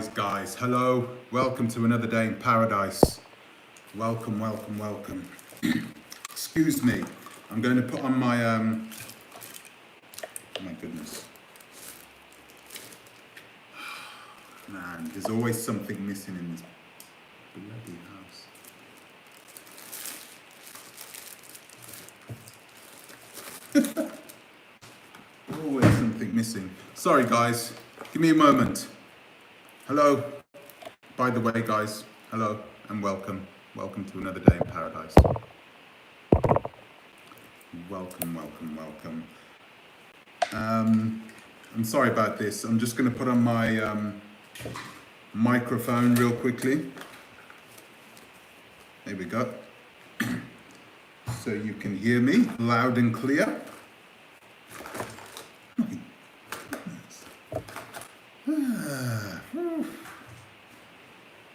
Guys, hello, welcome to another day in paradise. Welcome. Excuse me, I'm going to put on my, oh my goodness. Man, there's always something missing in this bloody house. Always something missing. Sorry guys, give me a moment. Hello. By the way, guys, hello and welcome. Welcome to another day in paradise. Welcome. I'm sorry about this. I'm just going to put on my microphone real quickly. There we go. So you can hear me loud and clear.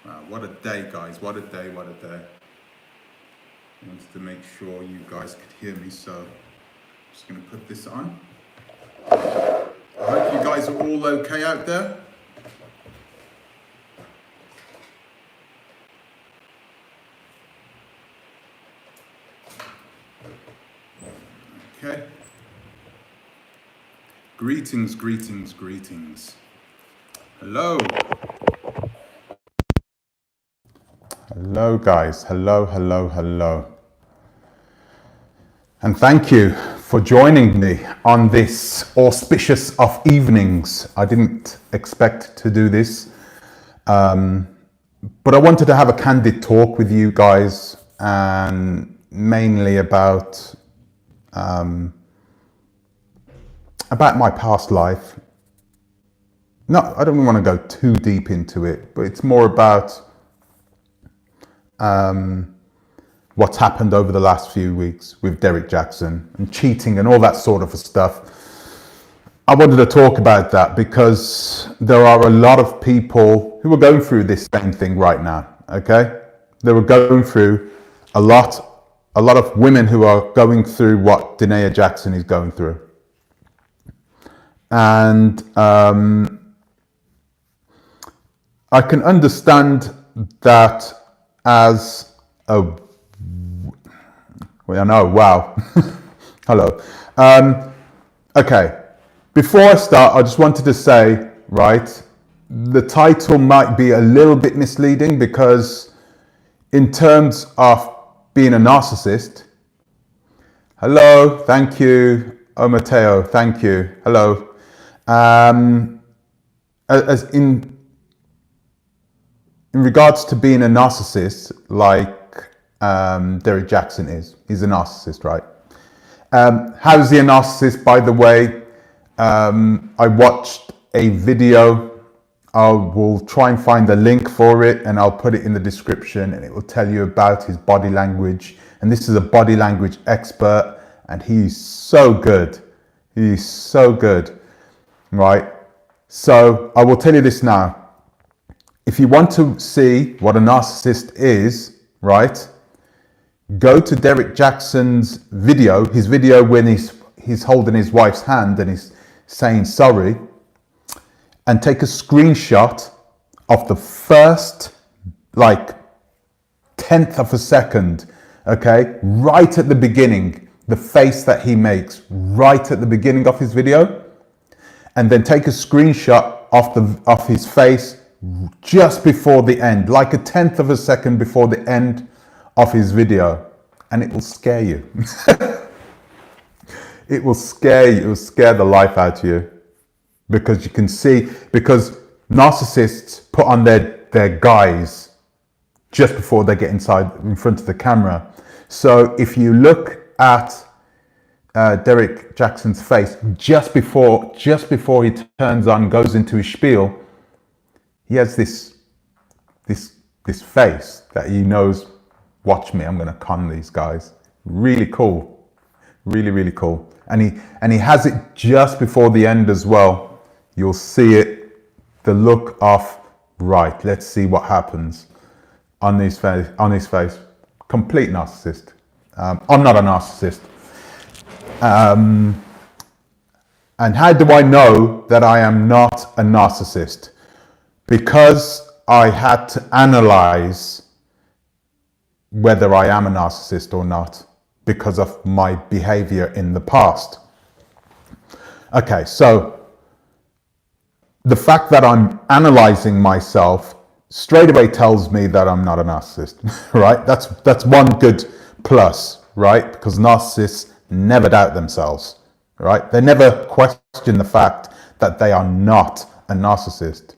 Wow, what a day, guys. What a day. I wanted to make sure you guys could hear me, so I'm just going to put this on. I hope you guys are all okay out there. Okay. Greetings. Hello. Hello guys, hello. And thank you for joining me on this auspicious of evenings. I didn't expect to do this, but I wanted to have a candid talk with you guys, and mainly about my past life. No, I don't want to go too deep into it, but it's more about what's happened over the last few weeks with Derrick Jackson and cheating and all that sort of stuff. I wanted to talk about that because there are a lot of people who are going through this same thing right now, okay? They were going through a lot of women who are going through what Derrick Jackson is going through. And I can understand that as a, well, I know, wow. Hello. Okay, before I start, I just wanted to say, right, the title might be a little bit misleading because in terms of being a narcissist, hello, thank you, oh Matteo, thank you, hello. As in regards to being a narcissist, like Derrick Jackson is, he's a narcissist, right? How is he a narcissist, by the way? I watched a video. I will try and find the link for it and I'll put it in the description, and it will tell you about his body language. And this is a body language expert, and he's so good. He's so good, right? So I will tell you this now. If you want to see what a narcissist is, right, go to Derrick Jackson's video, his video when he's holding his wife's hand and he's saying sorry, and take a screenshot of the first, like, 10th of a second, okay, right at the beginning, the face that he makes right at the beginning of his video, and then take a screenshot of his face just before the end, like a 10th of a second before the end of his video, and it will scare you. It will scare you. It will scare the life out of you, because you can see, because narcissists put on their guise just before they get in front of the camera. So if you look at Derrick Jackson's face just before he turns on, goes into his spiel, he has this face that he knows, watch me, I'm going to con these guys. Really cool. Really cool. And he has it just before the end as well. You'll see it, the look of, right, let's see what happens on his face. Complete narcissist. I'm not a narcissist. And how do I know that I am not a narcissist? because I had to analyze whether I am a narcissist or not because of my behavior in the past. Okay, so the fact that I'm analyzing myself straight away tells me that I'm not a narcissist, right? That's one good plus, right? Because narcissists never doubt themselves, right? They never question the fact that they are not a narcissist.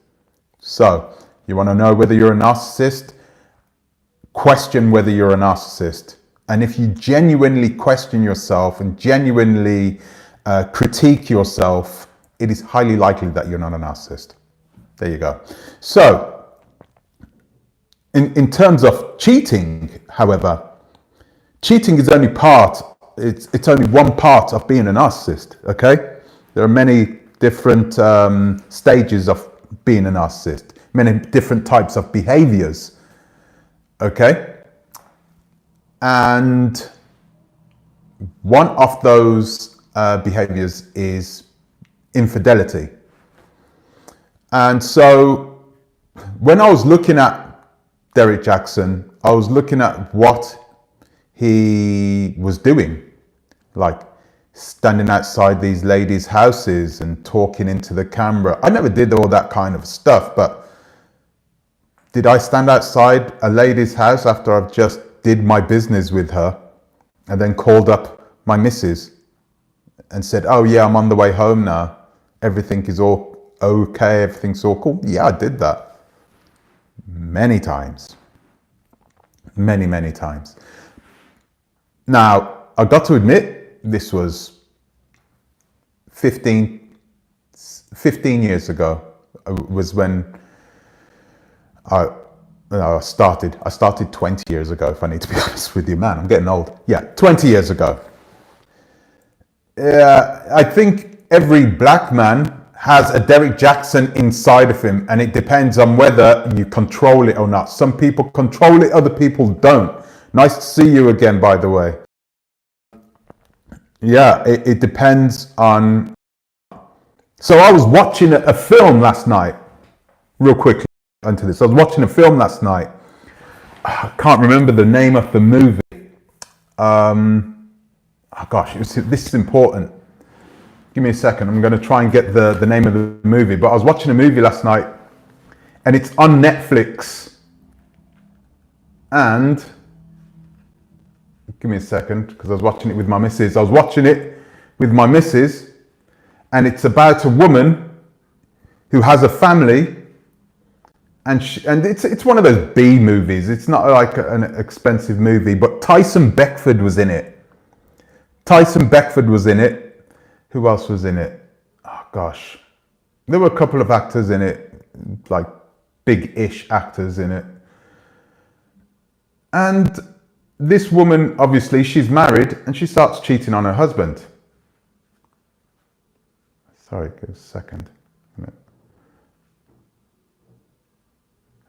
So, you want to know whether you're a narcissist? Question whether you're a narcissist. And if you genuinely question yourself and genuinely critique yourself, it is highly likely that you're not a narcissist. There you go. So, in terms of cheating, however, cheating is only it's only one part of being a narcissist, okay? There are many different stages of being a narcissist, many different types of behaviors, okay? And one of those behaviors is infidelity. And so when I was looking at Derrick Jackson, I was looking at what he was doing, like standing outside these ladies' houses and talking into the camera. I never did all that kind of stuff, but did I stand outside a lady's house after I've just did my business with her and then called up my missus and said, oh yeah, I'm on the way home now. Everything is all okay. Everything's all cool. Yeah, I did that many times. Many times. Now, I got to admit, this was 15 years ago was when I started. I started 20 years ago, if I need to be honest with you. Man, I'm getting old. Yeah, 20 years ago. I think every black man has a Derrick Jackson inside of him, and it depends on whether you control it or not. Some people control it, other people don't. Nice to see you again, by the way. Yeah, it depends on... So I was watching a film last night, real quickly into this. I was watching a film last night. I can't remember the name of the movie. Oh gosh, this is important. Give me a second. I'm going to try and get the name of the movie. But I was watching a movie last night, and it's on Netflix. And give me a second, because I was watching it with my missus. And it's about a woman who has a family, and it's one of those B movies. It's not like an expensive movie, but Tyson Beckford was in it. Who else was in it? Oh gosh. There were a couple of actors in it, like big-ish actors in it. And this woman, obviously, she's married and she starts cheating on her husband. Sorry, give us a second.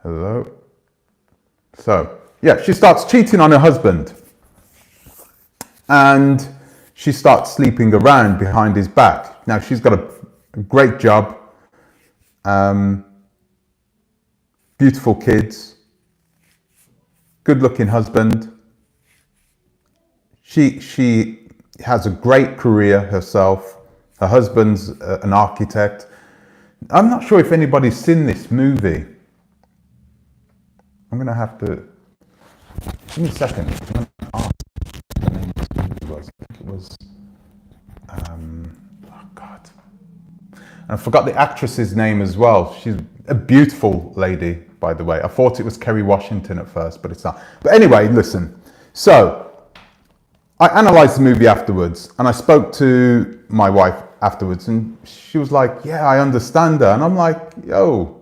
Hello? So, yeah, she starts cheating on her husband. And she starts sleeping around behind his back. Now, she's got a great job, beautiful kids, good-looking husband. She has a great career herself. Her husband's an architect. I'm not sure if anybody's seen this movie. I'm going to have to... Give me a second. I'm going to ask what the name of this movie was. I think it was... oh, God. And I forgot the actress's name as well. She's a beautiful lady, by the way. I thought it was Kerry Washington at first, but it's not. But anyway, listen. So, I analysed the movie afterwards, and I spoke to my wife afterwards, and she was like, yeah, I understand her. And I'm like, yo,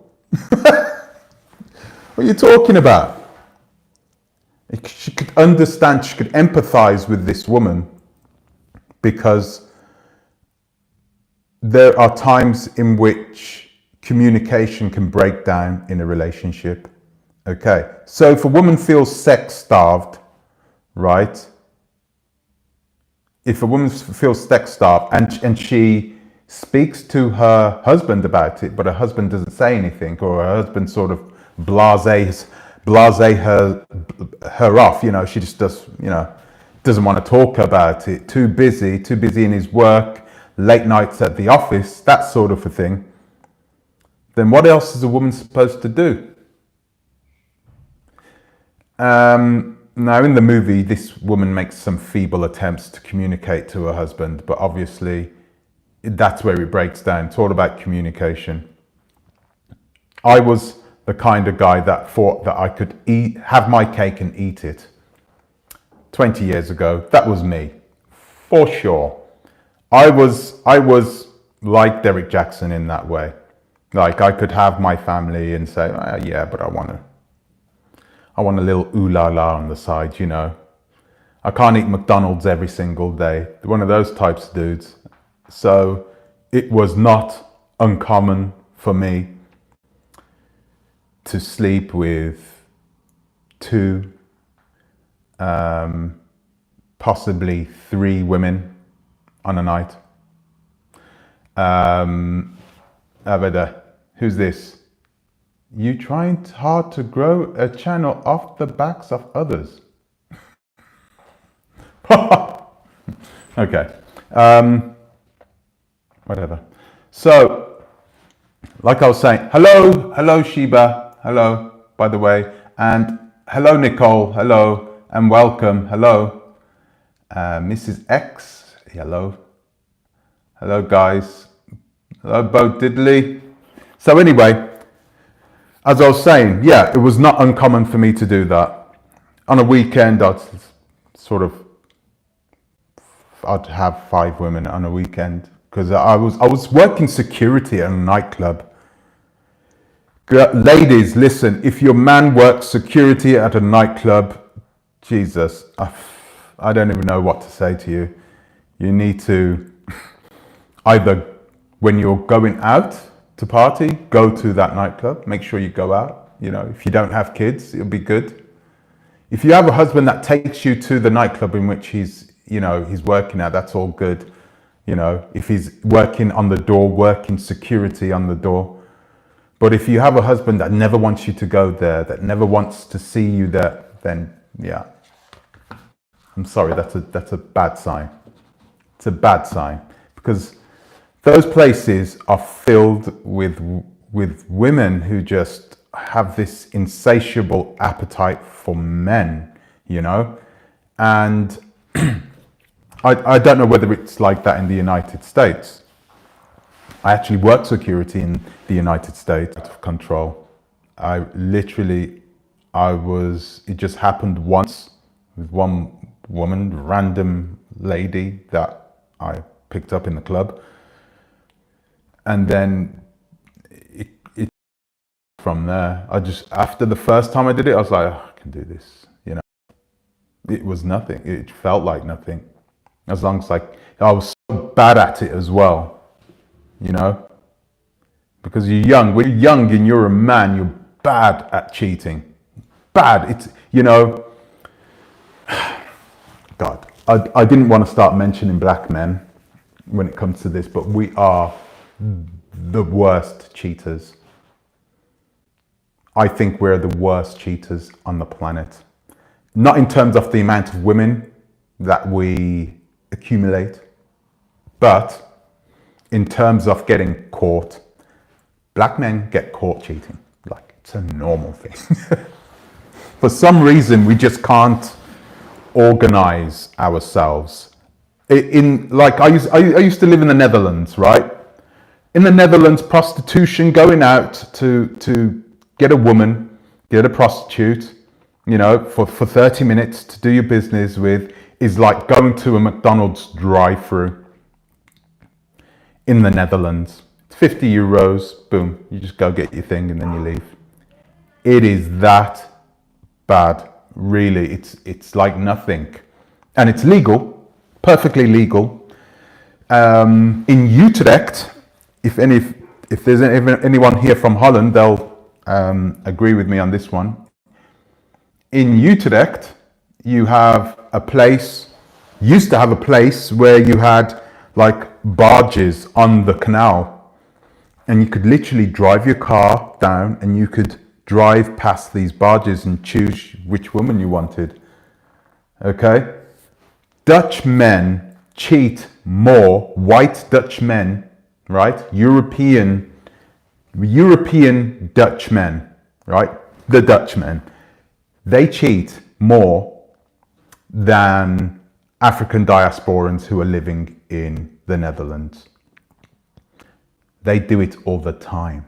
what are you talking about? She could understand, she could empathise with this woman, because there are times in which communication can break down in a relationship. Okay, so if a woman feels sex-starved, right? If a woman feels sex-starved and she speaks to her husband about it, but her husband doesn't say anything, or her husband sort of blase her off. You know, she just doesn't want to talk about it. Too busy in his work, late nights at the office, that sort of a thing. Then what else is a woman supposed to do? Now, in the movie, this woman makes some feeble attempts to communicate to her husband, but obviously that's where it breaks down. It's all about communication. I was the kind of guy that thought that I could have my cake and eat it. 20 years ago, that was me, for sure. I was like Derrick Jackson in that way. Like, I could have my family and say, yeah, but I want a little ooh la la on the side, you know. I can't eat McDonald's every single day. One of those types of dudes. So it was not uncommon for me to sleep with 2, possibly 3 women on a night. Who's this? You trying hard to grow a channel off the backs of others. Okay. Whatever. So, like I was saying, hello Sheba, hello, by the way, and hello Nicole, hello, and welcome, hello. Mrs. X, hello. Hello guys. Hello Bo Diddley. So anyway, as I was saying, yeah, it was not uncommon for me to do that. On a weekend, I'd have 5 women on a weekend, because I was working security at a nightclub. Ladies, listen, if your man works security at a nightclub, Jesus, I don't even know what to say to you. You need to either, when you're going out to party, go to that nightclub. Make sure you go out. You know, if you don't have kids, it'll be good. If you have a husband that takes you to the nightclub in which he's working at, that's all good. You know, if he's working on the door, working security on the door. But if you have a husband that never wants you to go there, that never wants to see you there, then yeah, I'm sorry, that's a bad sign. It's a bad sign, because those places are filled with women who just have this insatiable appetite for men, you know? And I don't know whether it's like that in the United States. I actually worked security in the United States, out of control. It just happened once with one woman, random lady that I picked up in the club. And then it from there, after the first time I did it, I was like, oh, I can do this, you know. It was nothing. It felt like nothing. As long as I was so bad at it as well, you know, because you're young. When you're young and you're a man, you're bad at cheating. Bad. It's, you know, God, I didn't want to start mentioning black men when it comes to this, but we are the worst cheaters. I think we're the worst cheaters on the planet. Not in terms of the amount of women that we accumulate, but in terms of getting caught. Black men get caught cheating. Like, it's a normal thing. For some reason, we just can't organize ourselves. I used to live in the Netherlands, right? In the Netherlands, prostitution, going out to get a woman, get a prostitute, you know, for 30 minutes to do your business with, is like going to a McDonald's drive-through in the Netherlands. It's 50 euros, boom, you just go get your thing and then you leave. It is that bad, really. It's like nothing. And it's legal, perfectly legal. In Utrecht, if there's anyone here from Holland, they'll agree with me on this one. In Utrecht, you have used to have a place where you had like barges on the canal, and you could literally drive your car down and you could drive past these barges and choose which woman you wanted. Okay? Dutch men cheat more, white Dutch men, right? European Dutch men, right? The Dutchmen, they cheat more than African diasporans who are living in the Netherlands. They do it all the time.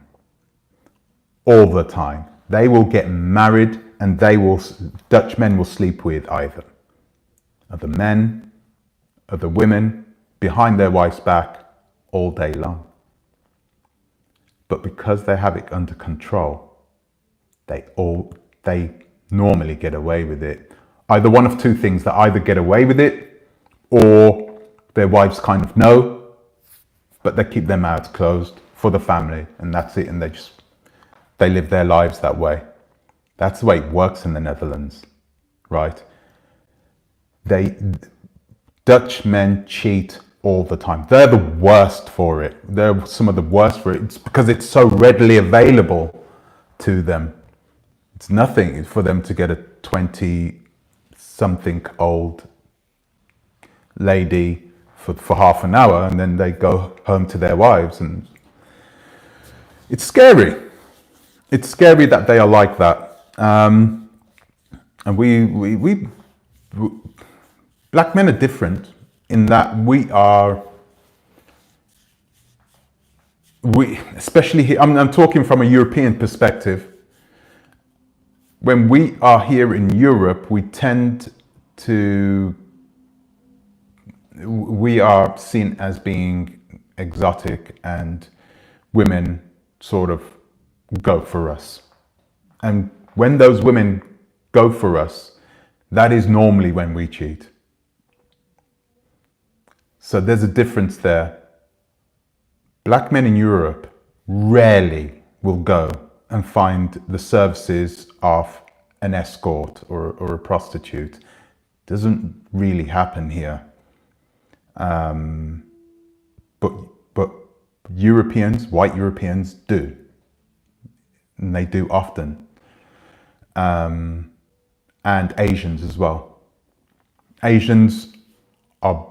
All the time. They will get married and Dutch men will sleep with either other men, other women, behind their wife's back all day long. But because they have it under control, they normally get away with it. Either one of two things: they either get away with it, or their wives kind of know, but they keep their mouths closed for the family, and that's it. And they live their lives that way. That's the way it works in the Netherlands, right? Dutch men cheat all the time. They're the worst for it. They're some of the worst for it. It's because it's so readily available to them. It's nothing for them to get a 20-something old lady for half an hour, and then they go home to their wives. And it's scary. It's scary that they are like that. And we black men are different in that especially here, I'm talking from a European perspective. When we are here in Europe, we are seen as being exotic, and women sort of go for us. And when those women go for us, that is normally when we cheat. So there's a difference there. Black men in Europe rarely will go and find the services of an escort or a prostitute. Doesn't really happen here. But white Europeans do. And they do often. And Asians as well. Asians are,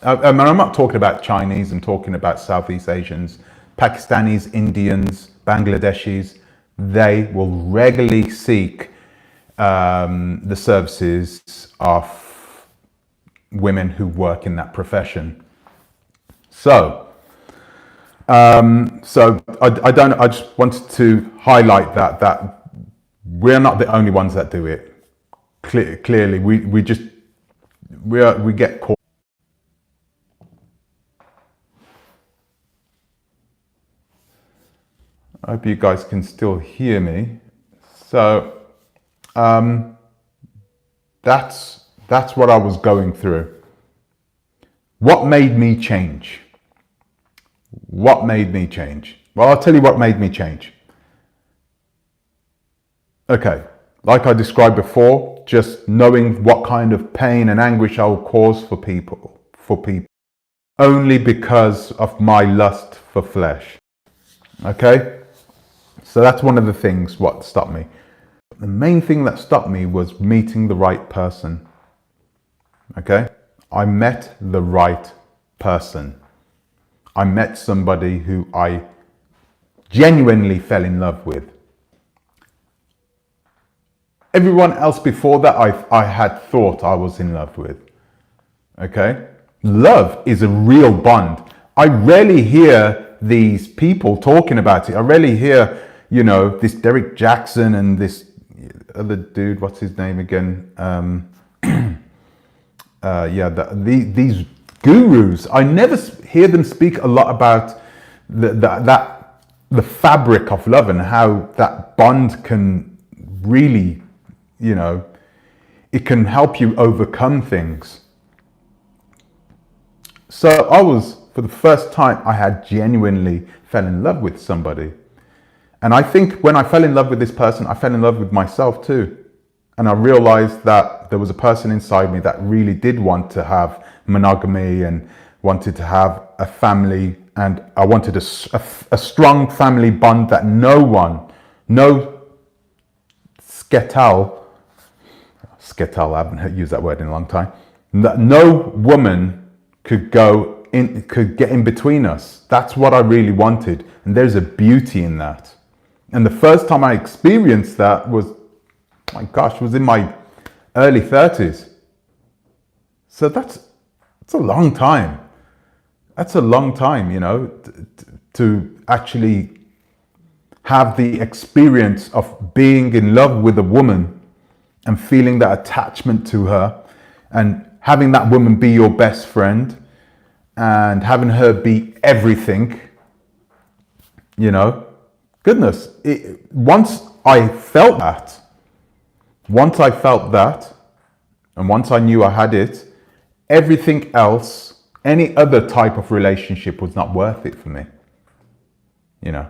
I'm not talking about Chinese, I'm talking about Southeast Asians, Pakistanis, Indians, Bangladeshis. They will regularly seek the services of women who work in that profession. So I just wanted to highlight that we're not the only ones that do it. Clearly, we get caught. I hope you guys can still hear me. So that's what I was going through. What made me change? What made me change? Well, I'll tell you what made me change. Okay, like I described before, just knowing what kind of pain and anguish I will cause for people, only because of my lust for flesh. Okay, so that's one of the things what stopped me. The main thing that stopped me was meeting the right person. Okay, I met the right person. I met somebody who I genuinely fell in love with. Everyone else before that I had thought I was in love with. Okay? Love is a real bond. I rarely hear these people talking about it. I rarely hear, this Derrick Jackson and this other dude, what's his name again? These gurus. I never hear them speak a lot about the fabric of love and how that bond can really, it can help you overcome things. So for the first time, I had genuinely fell in love with somebody. And I think when I fell in love with this person, I fell in love with myself too. And I realized that there was a person inside me that really did want to have monogamy and wanted to have a family, and I wanted a strong family bond that no sketal, I haven't used that word in a long time, that no woman could get in between us. That's what I really wanted. And there's a beauty in that. And the first time I experienced that was, my gosh, was in my early 30s. So that's a long time. That's a long time, you know, to actually have the experience of being in love with a woman and feeling that attachment to her, and having that woman be your best friend, and having her be everything, you know. Goodness, once I felt that, and once I knew I had it, everything else, any other type of relationship was not worth it for me. You know,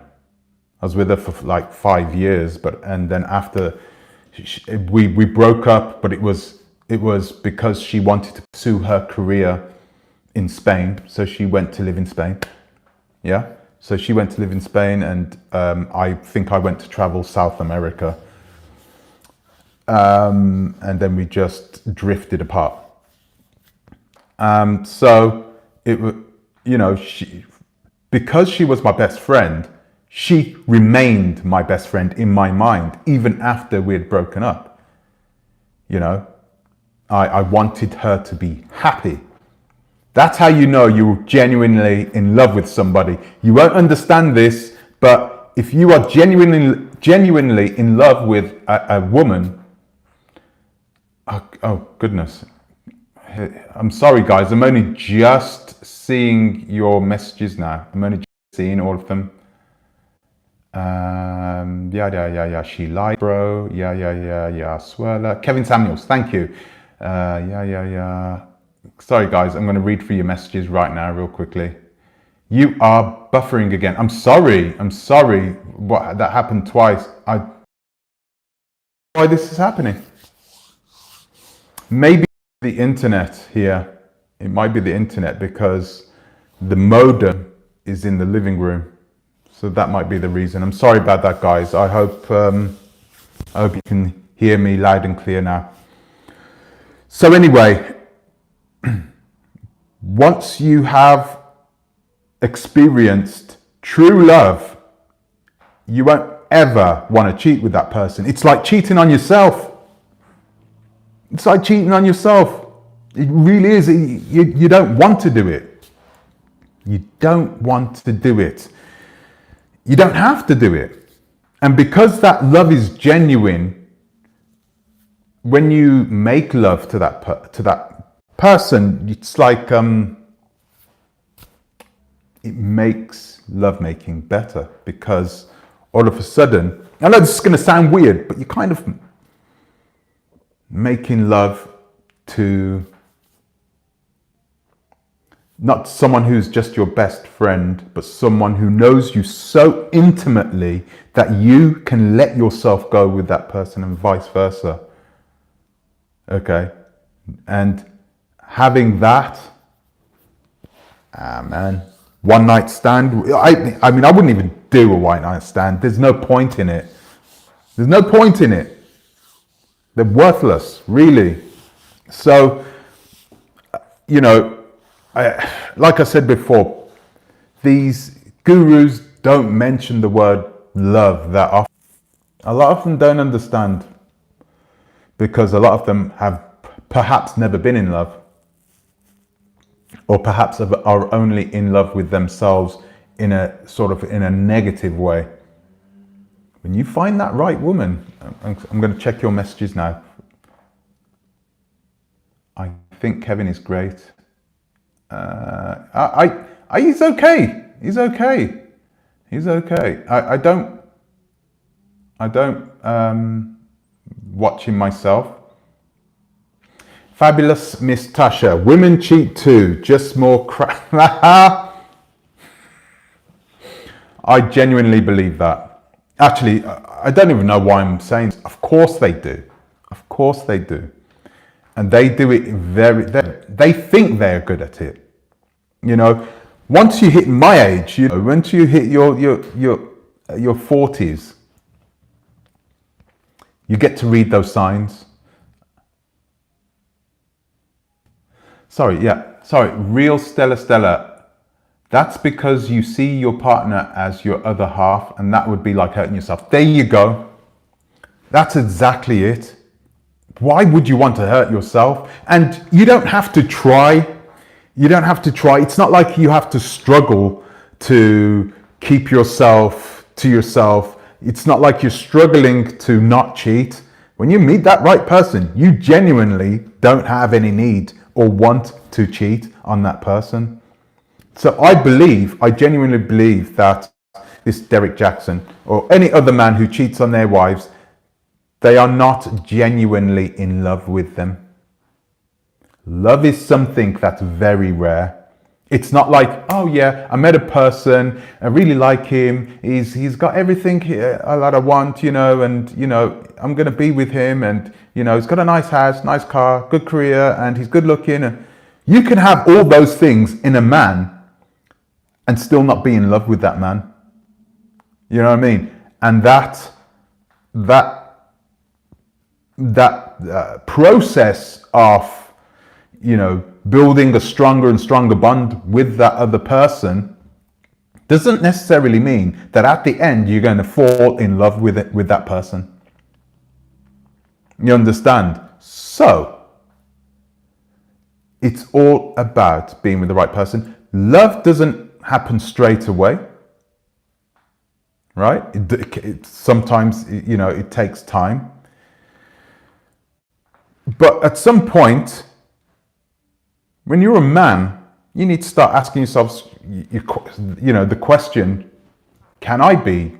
I was with her for like 5 years, and then after we broke up, but it was because she wanted to pursue her career in Spain. So she went to live in Spain. Yeah. So she went to live in Spain, and I think I went to travel South America. And then we just drifted apart. So it was, you know, because she was my best friend, she remained my best friend in my mind, even after we had broken up. You know, I wanted her to be happy. That's how you know you're genuinely in love with somebody. You won't understand this, but if you are genuinely in love with a woman, oh goodness. I'm sorry guys, I'm only just seeing your messages now. I'm only just seeing all of them. Yeah, she lied, bro. Yeah, Swirler. Kevin Samuels, thank you. Yeah. Sorry guys, I'm going to read through your messages right now real quickly. You are buffering again. I'm sorry. What, that happened twice. Why this is happening? Maybe the internet here. It might be the internet because the modem is in the living room. So that might be the reason. I'm sorry about that, guys. I hope you can hear me loud and clear now. So anyway, once you have experienced true love, you won't ever want to cheat with that person. It's like cheating on yourself. It's like cheating on yourself. It really is. You don't want to do it. You don't want to do it. You don't have to do it. And because that love is genuine, when you make love to that person, it's like it makes lovemaking better, because all of a sudden, I know this is going to sound weird, but you're kind of making love to not someone who's just your best friend, but someone who knows you so intimately that you can let yourself go with that person, and vice versa. Okay? And having that, man, one night stand. I mean, I wouldn't even do a one night stand. There's no point in it. There's no point in it. They're worthless, really. So, you know, like I said before, these gurus don't mention the word love that often. A lot of them don't understand, because a lot of them have perhaps never been in love, or perhaps are only in love with themselves in a negative way. When you find that right woman, I'm going to check your messages now. I think Kevin is great. He's okay. He's okay. I don't watch him myself. Fabulous Miss Tasha. Women cheat too, just more crap. I genuinely believe that. Actually, I don't even know why I'm saying this. Of course they do. Of course they do. And they do it they think they're good at it. You know, once you hit my age, you know, once you hit your 40s, you get to read those signs. Sorry, real Stella. That's because you see your partner as your other half, and that would be like hurting yourself. There you go. That's exactly it. Why would you want to hurt yourself? And you don't have to try. You don't have to try. It's not like you have to struggle to keep yourself to yourself. It's not like you're struggling to not cheat. When you meet that right person, you genuinely don't have any need or want to cheat on that person. So I genuinely believe that this Derrick Jackson or any other man who cheats on their wives, they are not genuinely in love with them. Love is something that's very rare. It's not like, oh yeah, I met a person, I really like him, he's got everything that I want, you know, and you know, I'm gonna be with him, and you know, he's got a nice house, nice car, good career, and he's good looking. And you can have all those things in a man and still not be in love with that man. You know what I mean? And that process of, you know, building a stronger and stronger bond with that other person doesn't necessarily mean that at the end you're going to fall in love with that person. You understand? So it's all about being with the right person. Love doesn't happen straight away, right? It sometimes, you know, it takes time. But at some point, when you're a man, you need to start asking yourselves, you know, the question: Can I be?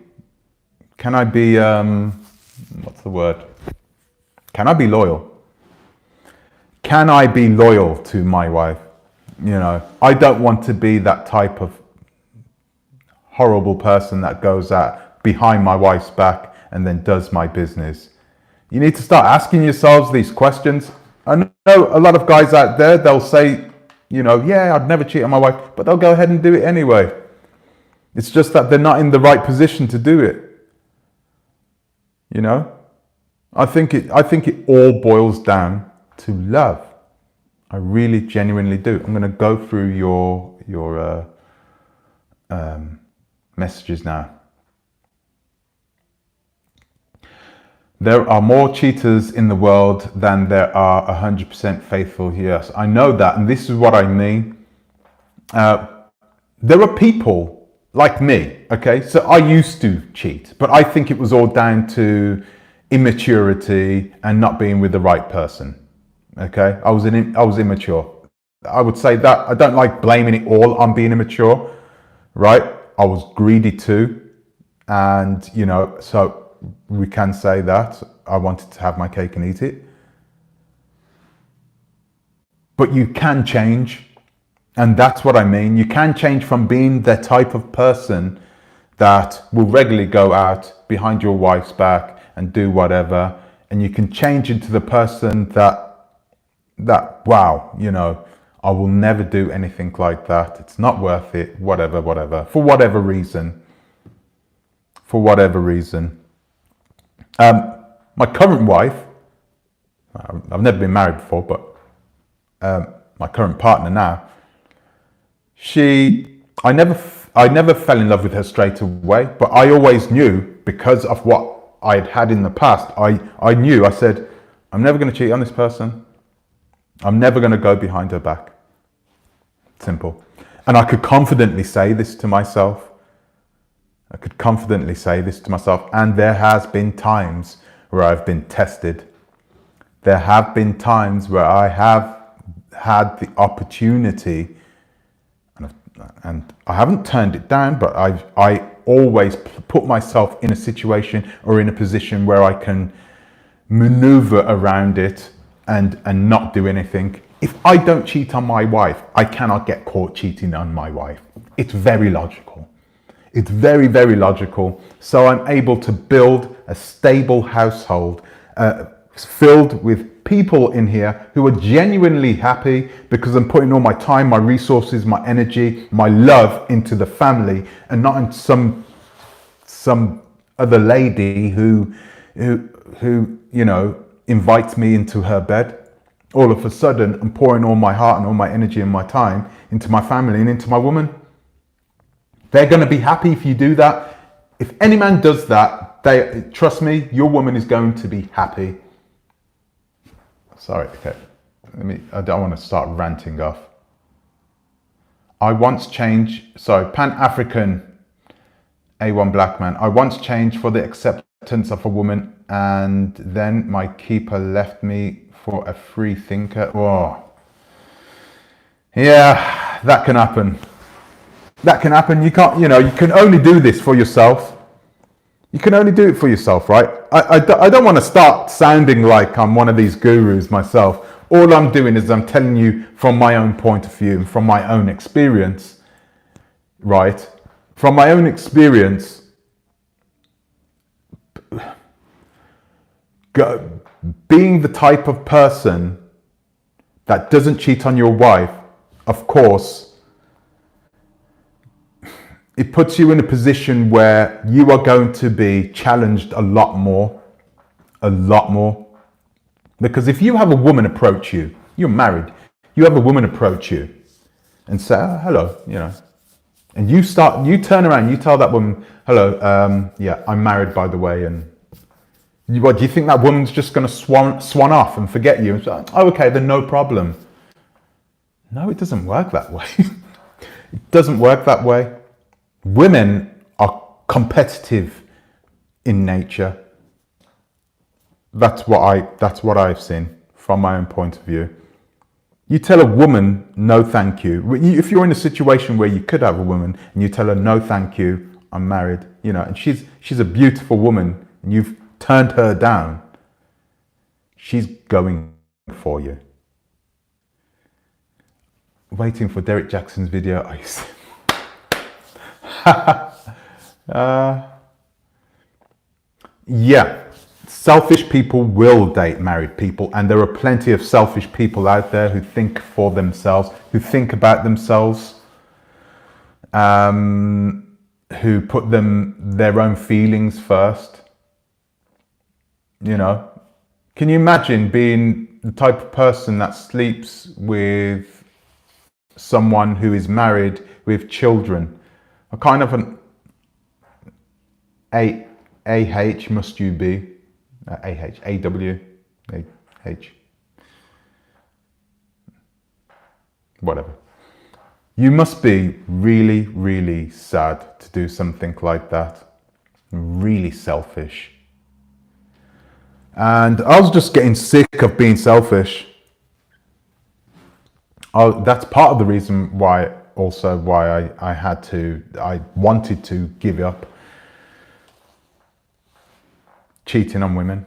What's the word? Can I be loyal? Can I be loyal to my wife? You know, I don't want to be that type of horrible person that goes out behind my wife's back and then does my business. You need to start asking yourselves these questions. I know a lot of guys out there, they'll say, you know, yeah, I'd never cheat on my wife, but they'll go ahead and do it anyway. It's just that they're not in the right position to do it. You know, I think it all boils down to love. I really genuinely do. I'm going to go through your messages now. There are more cheaters in the world than there are 100% faithful. Yes, I know that, and this is what I mean. There are people like me, okay? So I used to cheat, but I think it was all down to immaturity and not being with the right person, okay? I was immature. I would say that. I don't like blaming it all on being immature, right? I was greedy too, and you know, so we can say that I wanted to have my cake and eat it. But you can change, and that's what I mean. You can change from being the type of person that will regularly go out behind your wife's back and do whatever, and you can change into the person that wow, you know, I will never do anything like that. It's not worth it, whatever, for whatever reason. My current wife, I've never been married before, but my current partner now, I never fell in love with her straight away, but I always knew, because of what I had in the past, I said, I'm never going to cheat on this person. I'm never going to go behind her back. Simple. And I could confidently say this to myself. And there has been times where I've been tested. There have been times where I have had the opportunity, and I haven't turned it down, but I always put myself in a situation or in a position where I can maneuver around it and not do anything. If I don't cheat on my wife, I cannot get caught cheating on my wife. It's very logical. It's very, very logical. So I'm able to build a stable household, It's filled with people in here who are genuinely happy because I'm putting all my time, my resources, my energy, my love into the family, and not in some other lady who you know, invites me into her bed. All of a sudden, I'm pouring all my heart and all my energy and my time into my family and into my woman. They're going to be happy if you do that. If any man does that, trust me, your woman is going to be happy. Sorry, okay. I don't want to start ranting off. Pan-African A1 black man. I once changed for the acceptance of a woman, and then my keeper left me for a free thinker. Oh, yeah, that can happen. That can happen. You can't, you know, you can only do this for yourself. You can only do it for yourself, right? I don't want to start sounding like I'm one of these gurus myself. All I'm doing is I'm telling you from my own point of view and from my own experience, right? From my own experience, being the type of person that doesn't cheat on your wife, of course, it puts you in a position where you are going to be challenged a lot more. Because if you have a woman approach you, you're married, you have a woman approach you and say, oh, hello, you know, and you turn around, you tell that woman, hello, yeah, I'm married, by the way, and what, do you think that woman's just going to swan off and forget you and say, oh, okay, then no problem? No, it doesn't work that way. It doesn't work that way. Women are competitive in nature. That's what I've seen from my own point of view. You tell a woman no thank you. If you're in a situation where you could have a woman and you tell her no thank you, I'm married, you know, and she's a beautiful woman and you've turned her down, she's going for you. Waiting for Derrick Jackson's video. Yeah, selfish people will date married people, and there are plenty of selfish people out there who think for themselves, who think about themselves, who put their own feelings first. You know, can you imagine being the type of person that sleeps with someone who is married with children? A kind of an AH must you be? AW, whatever. You must be really, really sad to do something like that. Really selfish. And I was just getting sick of being selfish. That's part of the reason why I wanted to give up cheating on women.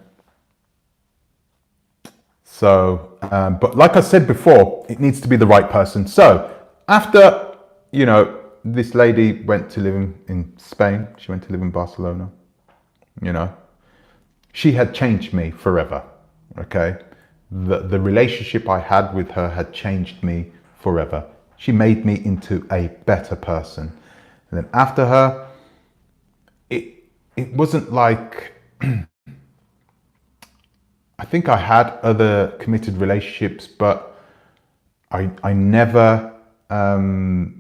So, but like I said before, it needs to be the right person. So after, you know, this lady went to live in Spain, she went to live in Barcelona, you know, she had changed me forever, okay? The relationship I had with her had changed me forever. She made me into a better person. And then after her, it wasn't like, I think I had other committed relationships, but I never, no,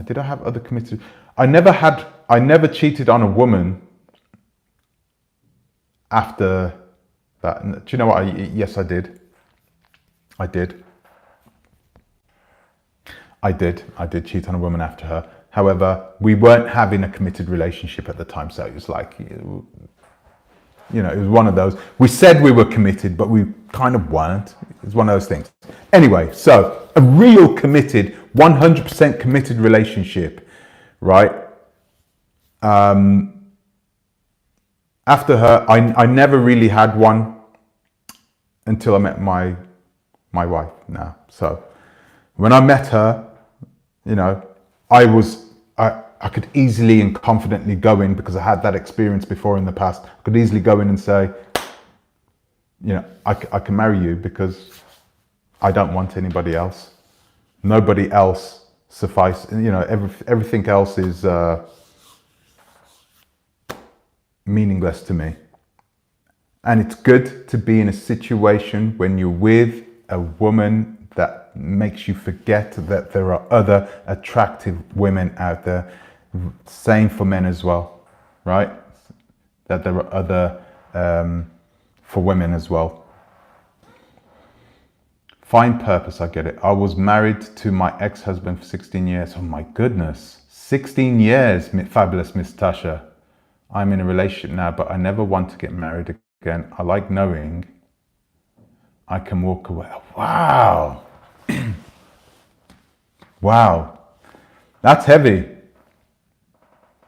did I have other committed? I never cheated on a woman after that. Do you know what? Yes, I did. I did cheat on a woman after her. However, we weren't having a committed relationship at the time. So it was like, you know, it was one of those. We said we were committed, but we kind of weren't. It was one of those things. Anyway, so a real committed, 100% committed relationship, right? After her, I never really had one until I met my wife now. So when I met her, you know, I I could easily and confidently go in, because I had that experience before in the past. I could easily go in and say, you know, I can marry you because I don't want anybody else. Nobody else suffice. You know, everything else is meaningless to me. And it's good to be in a situation when you're with a woman that makes you forget that there are other attractive women out there. Same for men as well, right? That there are other for women as well. Find purpose, I get it. I was married to my ex-husband for 16 years. Oh my goodness, 16 years, fabulous Miss Tasha. I'm in a relationship now, but I never want to get married again. I like knowing I can walk away. Wow. Wow. That's heavy.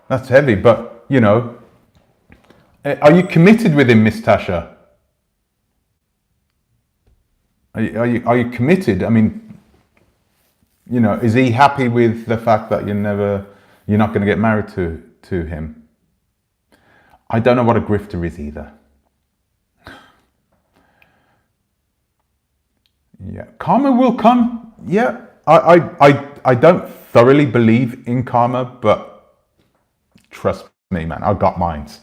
That's heavy, but you know, are you committed with him, Miss Tasha? Are you committed? I mean, you know, is he happy with the fact that you're not going to get married to him? I don't know what a grifter is either. Yeah, karma will come. Yeah, I don't thoroughly believe in karma, but trust me, man, I got mines.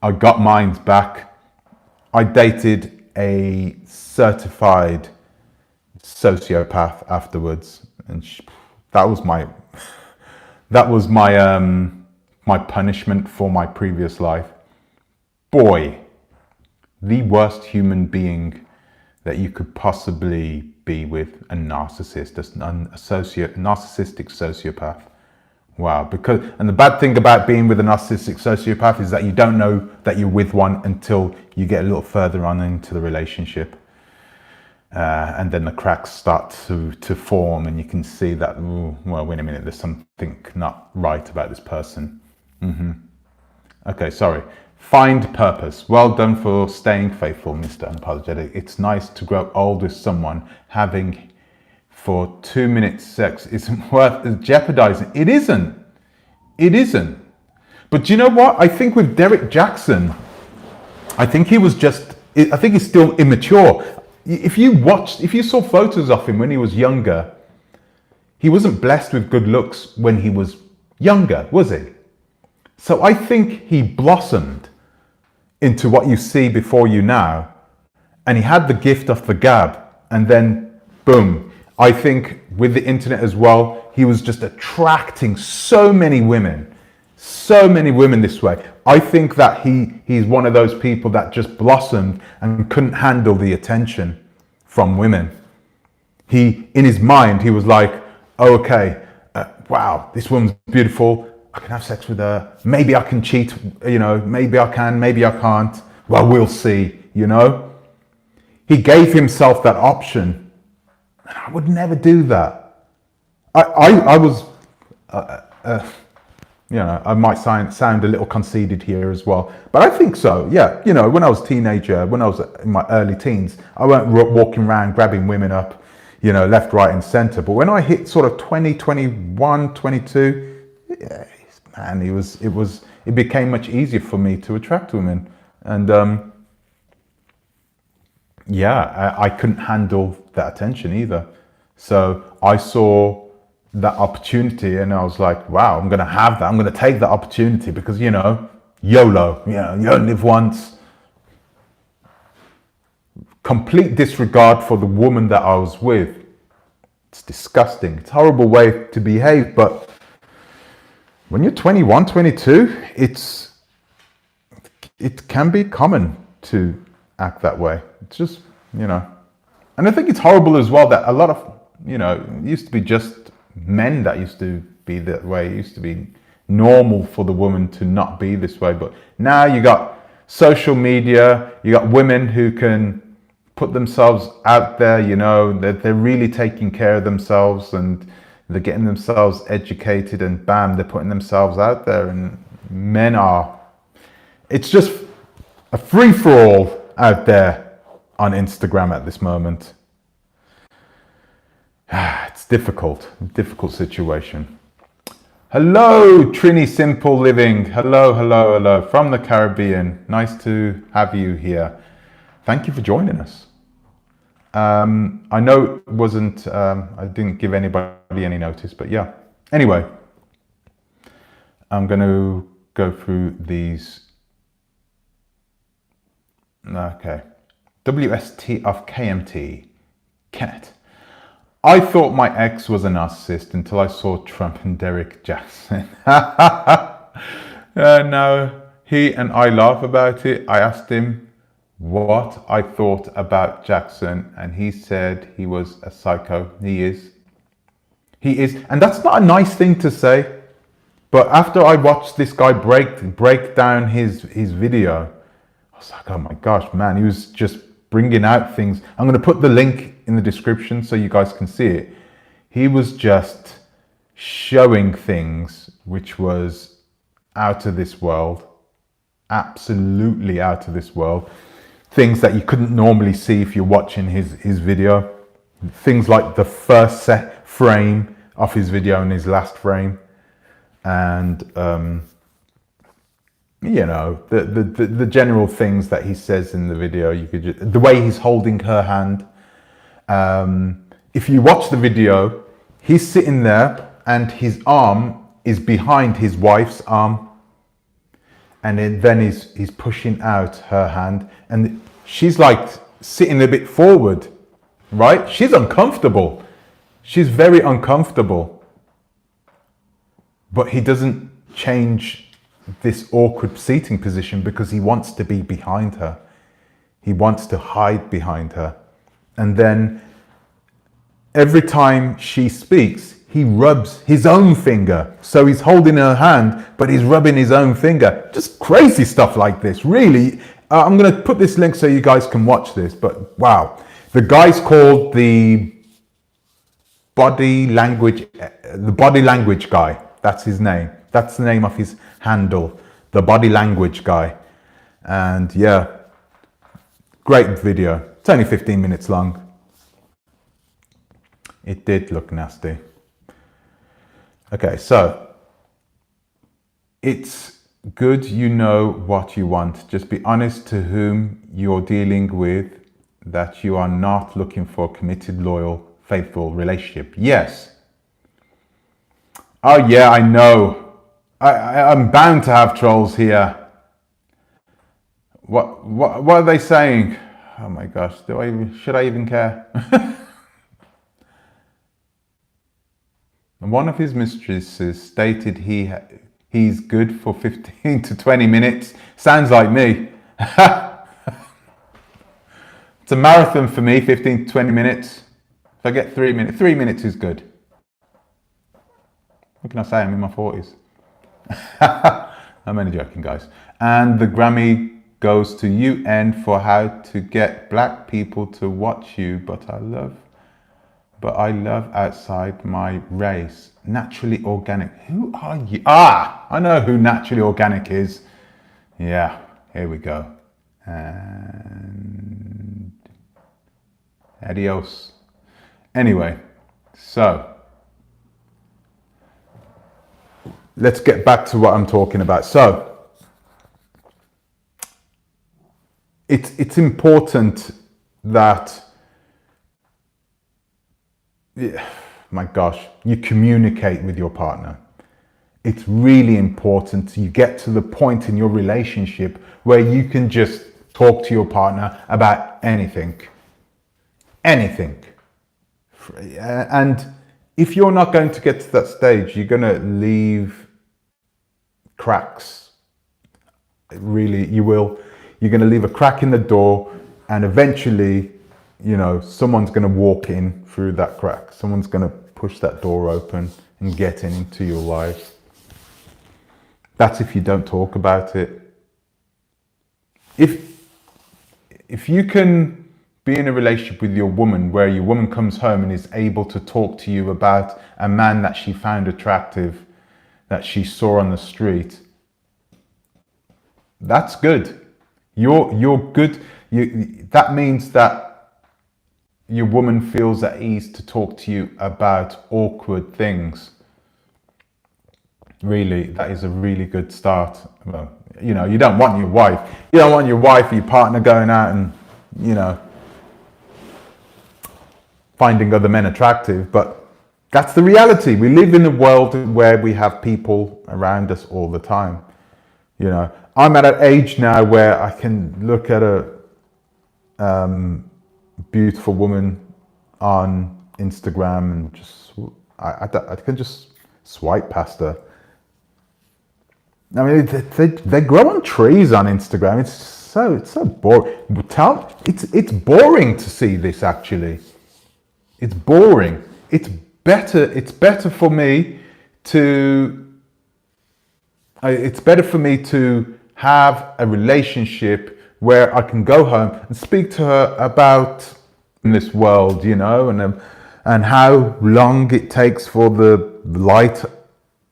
I got mines back. I dated a certified sociopath afterwards, and that was my my punishment for my previous life. Boy, the worst human being that you could possibly be with, a narcissist, a narcissistic sociopath. Wow, and the bad thing about being with a narcissistic sociopath is that you don't know that you're with one until you get a little further on into the relationship. And then the cracks start to form, and you can see that, ooh, well, wait a minute, there's something not right about this person. Okay, sorry. Find purpose. Well done for staying faithful, Mr. Unapologetic. It's nice to grow old with someone. Having for 2 minutes sex isn't worth jeopardizing. It isn't. It isn't. But you know what? I think with Derrick Jackson, I think he's still immature. If you saw photos of him when he was younger, he wasn't blessed with good looks when he was younger, was he? So I think he blossomed into what you see before you now, and he had the gift of the gab, and then boom. I think with the internet as well, he was just attracting so many women this way. I think that he's one of those people that just blossomed and couldn't handle the attention from women. In his mind, he was like, oh, okay, wow, this woman's beautiful. I can have sex with her. Maybe I can cheat, you know, maybe I can, maybe I can't. Well, we'll see, you know. He gave himself that option. And I would never do that. I was, you know, I might sound a little conceited here as well, but I think so, yeah. You know, when I was a teenager, when I was in my early teens, I weren't walking around grabbing women up, you know, left, right and center. But when I hit sort of 20, 21, 22, yeah, man, it became much easier for me to attract women. And yeah, I couldn't handle that attention either. So I saw that opportunity and I was like, wow, I'm going to have that. I'm going to take that opportunity because, you know, YOLO, you know, you only live once. Complete disregard for the woman that I was with. It's disgusting. It's a horrible way to behave, but when you're 21, 22, it can be common to act that way. It's just, you know, and I think it's horrible as well that a lot of, you know, it used to be just men that used to be that way. It used to be normal for the woman to not be this way. But now you got social media, you got women who can put themselves out there, you know, they're really taking care of themselves and they're getting themselves educated and bam, they're putting themselves out there. And men are, it's just a free-for-all out there on Instagram at this moment. It's difficult situation. Hello, Trini Simple Living. Hello, hello, hello from the Caribbean. Nice to have you here. Thank you for joining us. I know it wasn't, I didn't give anybody any notice, but yeah. Anyway, I'm going to go through these. Okay. WST of KMT. Kenneth. I thought my ex was a narcissist until I saw Trump and Derrick Jackson. No, he and I laugh about it. I asked him what I thought about Jackson, and he said he was a psycho. He is. He is. And that's not a nice thing to say. But after I watched this guy break down his video, I was like, oh my gosh, man, he was just bringing out things. I'm going to put the link in the description so you guys can see it. He was just showing things which was out of this world, absolutely out of this world. Things that you couldn't normally see if you're watching his video. Things like the first set frame of his video and his last frame. And you know, the general things that he says in the video, you could just, the way he's holding her hand. If you watch the video, he's sitting there and his arm is behind his wife's arm, and then he's pushing out her hand, and she's like sitting a bit forward, right? She's uncomfortable. She's very uncomfortable. But he doesn't change this awkward seating position because he wants to be behind her. He wants to hide behind her. And then every time she speaks, he rubs his own finger. So he's holding her hand, but he's rubbing his own finger. Just crazy stuff like this, really. I'm going to put this link so you guys can watch this. But wow, the guy's called the body language guy. That's his name. That's the name of his handle, the body language guy. And yeah, great video. It's only 15 minutes long. It did look nasty. Okay, so it's good you know what you want. Just be honest to whom you're dealing with, that you are not looking for a committed, loyal, faithful relationship. Yes. Oh yeah, I know. I'm bound to have trolls here. What are they saying? Oh my gosh, should I even care? One of his mistresses stated he's good for 15 to 20 minutes. Sounds like me. It's a marathon for me, 15 to 20 minutes. If I get 3 minutes, 3 minutes is good. What can I say? I'm in my 40s. I'm only joking, guys. And the Grammy goes to UN for how to get black people to watch you, but I love outside my race. Naturally Organic. Who are you? Ah, I know who Naturally Organic is. Yeah, here we go. And adios. Anyway, so let's get back to what I'm talking about. So it's important that, my gosh, you communicate with your partner. It's really important you get to the point in your relationship where you can just talk to your partner about anything. Anything. And if you're not going to get to that stage, you're going to leave cracks. Really, you will. You're going to leave a crack in the door, and eventually, you know, someone's going to walk in through that crack. Someone's going to push that door open and get into your life. That's if you don't talk about it. If you can be in a relationship with your woman where your woman comes home and is able to talk to you about a man that she found attractive, that she saw on the street, that's good. You're good. That means that your woman feels at ease to talk to you about awkward things. Really, that is a really good start. Well, you know, you don't want your wife or your partner going out and, you know, finding other men attractive, but that's the reality. We live in a world where we have people around us all the time. You know, I'm at an age now where I can look at a beautiful woman on Instagram and just, I can just swipe past her. I mean, they grow on trees on Instagram. It's so boring. It's boring to see this, actually. It's boring. It's better for me to have a relationship where I can go home and speak to her about this world, you know, and how long it takes for the light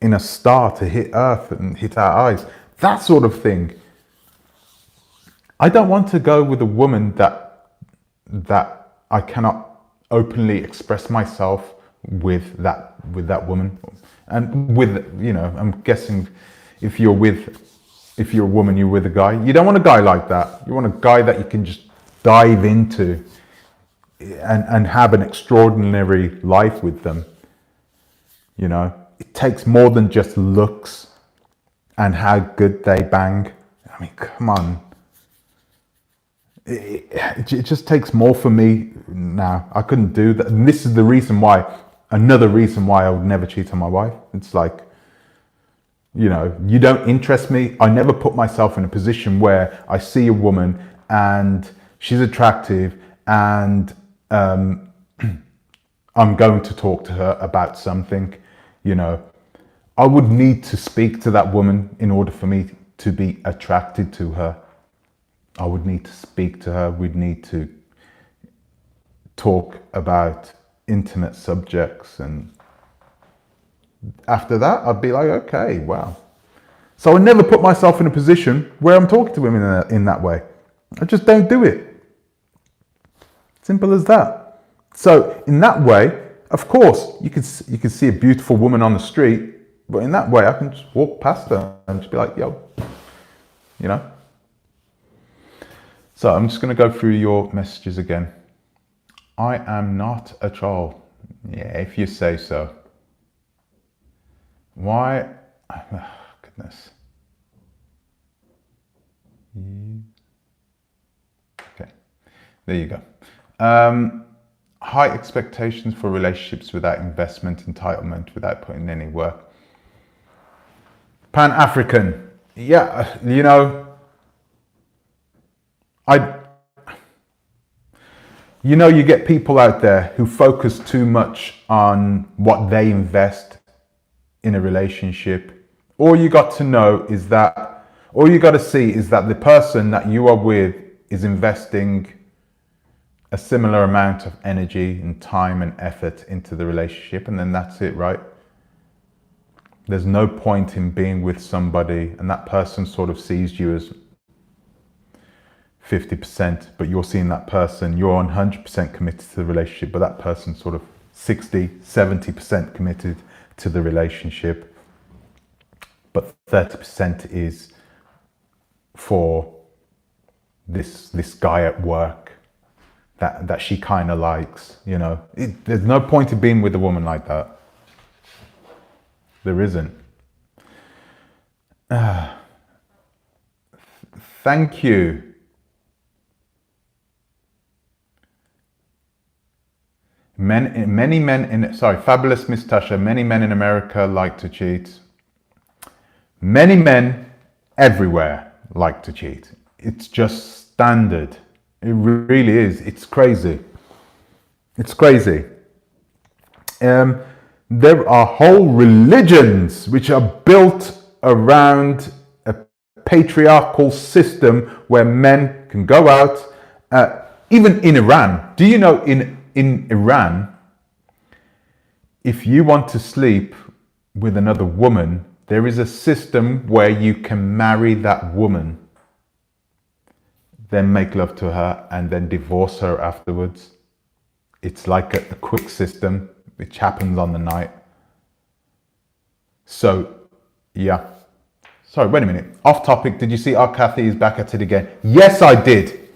in a star to hit Earth and hit our eyes. That sort of thing. I don't want to go with a woman that I cannot openly express myself with that woman. And with, you know, I'm guessing if you're a woman, you're with a guy. You don't want a guy like that. You want a guy that you can just dive into and have an extraordinary life with them. You know, it takes more than just looks and how good they bang. I mean, come on. It just takes more for me now. I couldn't do that. And this is another reason why I would never cheat on my wife. It's like, you know, you don't interest me. I never put myself in a position where I see a woman and she's attractive and I'm going to talk to her about something. You know, I would need to speak to that woman in order for me to be attracted to her. I would need to speak to her. We'd need to talk about intimate subjects. And after that, I'd be like, okay, wow. So I never put myself in a position where I'm talking to women in that way. I just don't do it. Simple as that. So in that way, of course, you could see a beautiful woman on the street, but in that way, I can just walk past her and just be like, yo, you know. So I'm just going to go through your messages again. I am not a troll. Yeah, if you say so. Why? Oh, goodness. Okay, there you go. High expectations for relationships without investment, entitlement, without putting in any work. Pan-African. Yeah, you know, you get people out there who focus too much on what they invest in a relationship. All you got to see is that the person that you are with is investing a similar amount of energy and time and effort into the relationship, and then that's it, right? There's no point in being with somebody and that person sort of sees you as 50%, but you're seeing that person, you're 100% committed to the relationship, but that person's sort of 60, 70% committed to the relationship, but 30% is for this guy at work that she kind of likes, you know. There's no point in being with a woman like that. There isn't. Thank you. Fabulous Miss Tasha, many men in America like to cheat. Many men everywhere like to cheat. It's just standard. It really is. It's crazy. It's crazy. There are whole religions which are built around a patriarchal system where men can go out, even in Iran. Do you know in Iran, if you want to sleep with another woman, there is a system where you can marry that woman, then make love to her, and then divorce her afterwards. It's like a quick system, which happens on the night. So Yeah. Sorry, wait a minute. Off topic. Did you see our Kathy is back at it again? Yes, I did.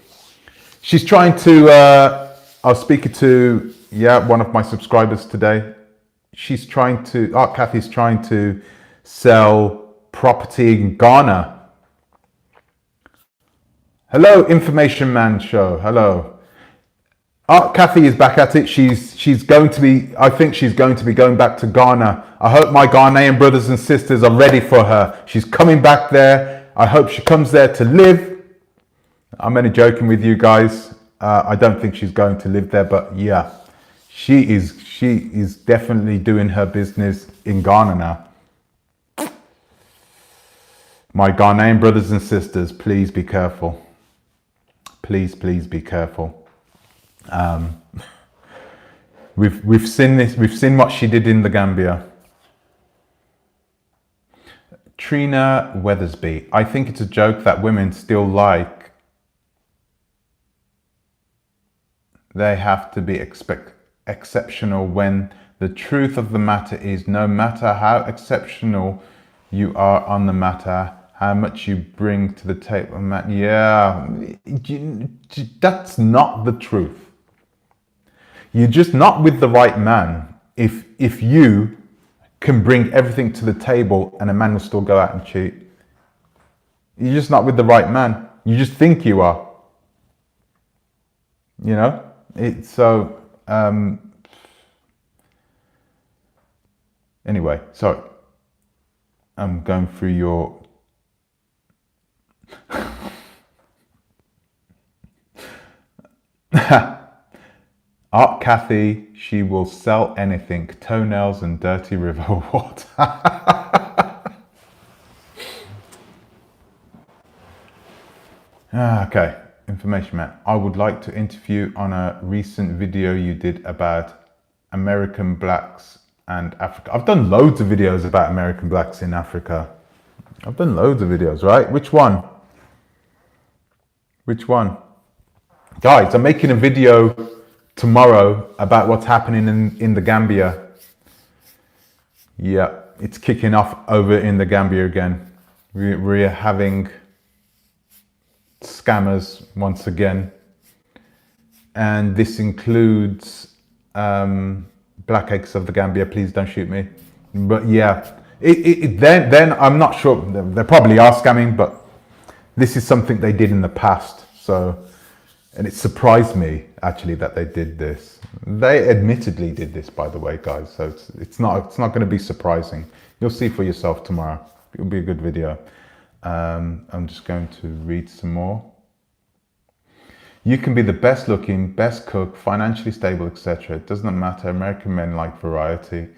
She's trying to, I was speaking to, one of my subscribers today. She's trying to, Art Kathy's trying to sell property in Ghana. Hello, Information Man Show. Hello. Art Kathy is back at it. She's going to be, I think she's going to be going back to Ghana. I hope my Ghanaian brothers and sisters are ready for her. She's coming back there. I hope she comes there to live. I'm only joking with you guys. I don't think she's going to live there, but yeah, she is definitely doing her business in Ghana now. My Ghanaian brothers and sisters, please be careful. Please be careful. We've seen this. We've seen what she did in the Gambia. Trina Weathersby. I think it's a joke that women still like. They have to be exceptional when the truth of the matter is no matter how exceptional you are on the matter, how much you bring to the table. Yeah, that's not the truth. You're just not with the right man if you can bring everything to the table and a man will still go out and cheat. You're just not with the right man. You just think you are. You know? It's so... Anyway, so I'm going through your... Art Kathy, she will sell anything, toenails and dirty river water. Okay, Information Man. I would like to interview on a recent video you did about American blacks and Africa. I've done loads of videos about American blacks in Africa. I've done loads of videos, right? Which one? Which one? Guys, I'm making a video tomorrow about what's happening in the Gambia. Yeah, it's kicking off over in the Gambia again. We're having scammers once again. And this includes Black Eggs of the Gambia. Please don't shoot me. But yeah, then I'm not sure. They probably are scamming, but this is something they did in the past. So, and it surprised me actually that they did this. They admittedly did this, by the way, guys. So it's not going to be surprising. You'll see for yourself tomorrow. It'll be a good video. I'm just going to read some more. You can be the best looking, best cook, financially stable, etc. It does not matter. American men like variety.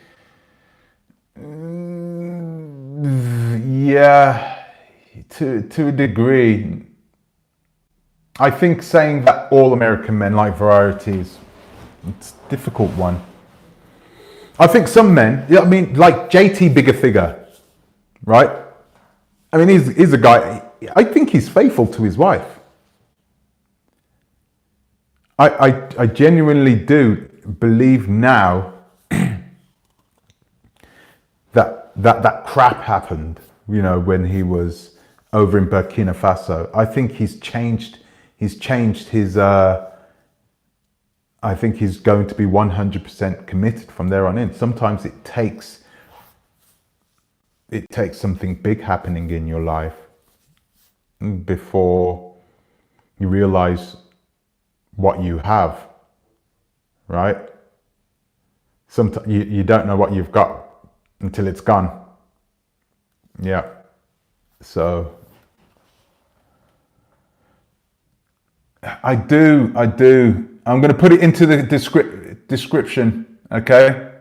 Yeah, to a degree. I think saying that all American men like varieties, it's a difficult one. I think some men, I mean, like JT Bigger Figure, right? I mean, he's a guy, I think he's faithful to his wife. I genuinely do believe now that crap happened, you know, when he was over in Burkina Faso. I think he's changed his, I think he's going to be 100% committed from there on in. Sometimes it takes something big happening in your life before you realize what you have, right? Sometimes you don't know what you've got until it's gone. Yeah. So I do. I'm going to put it into the description, okay?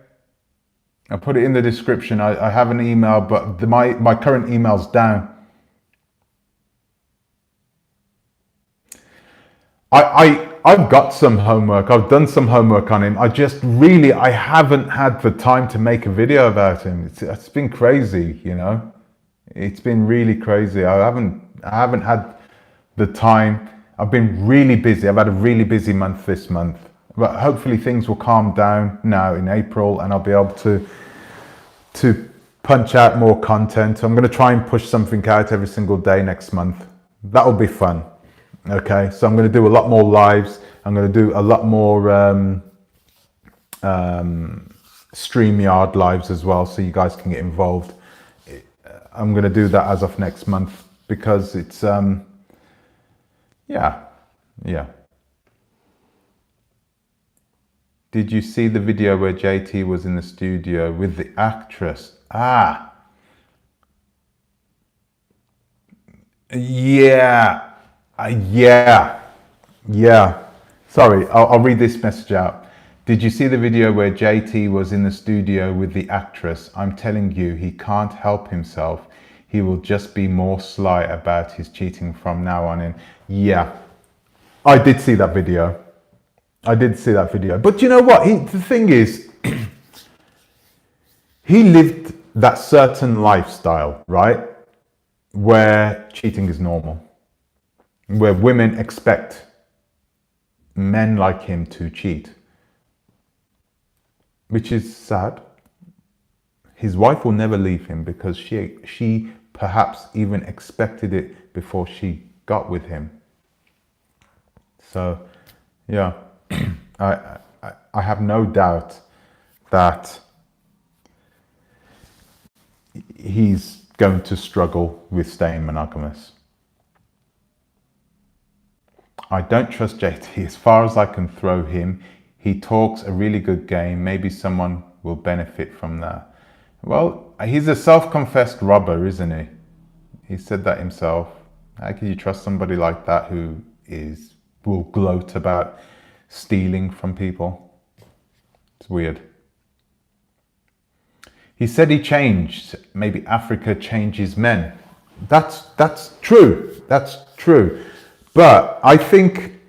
I'll put it in the description. I have an email, but my current email's down. I've got some homework. I've done some homework on him. I haven't had the time to make a video about him. It's been crazy, you know. It's been really crazy. I haven't had the time. I've been really busy. I've had a really busy month this month. But hopefully things will calm down now in April, and I'll be able to punch out more content. I'm going to try and push something out every single day next month. That'll be fun. Okay, so I'm going to do a lot more lives. I'm going to do a lot more StreamYard lives as well, so you guys can get involved. I'm going to do that as of next month because it's yeah. Did you see the video where JT was in the studio with the actress? Yeah. Sorry, I'll read this message out. Did you see the video where JT was in the studio with the actress? I'm telling you, he can't help himself. He will just be more sly about his cheating from now on in. Yeah, I did see that video. But you know what? The thing is, he lived that certain lifestyle, right? Where cheating is normal. Where women expect men like him to cheat. Which is sad. His wife will never leave him because she perhaps even expected it before she got with him. So, yeah, I have no doubt that he's going to struggle with staying monogamous. I don't trust JT. As far as I can throw him, he talks a really good game. Maybe someone will benefit from that. Well, he's a self-confessed robber, isn't he? He said that himself. How can you trust somebody like that who will gloat about stealing from people? It's weird. He said he changed. Maybe Africa changes men. That's true. That's true. But I think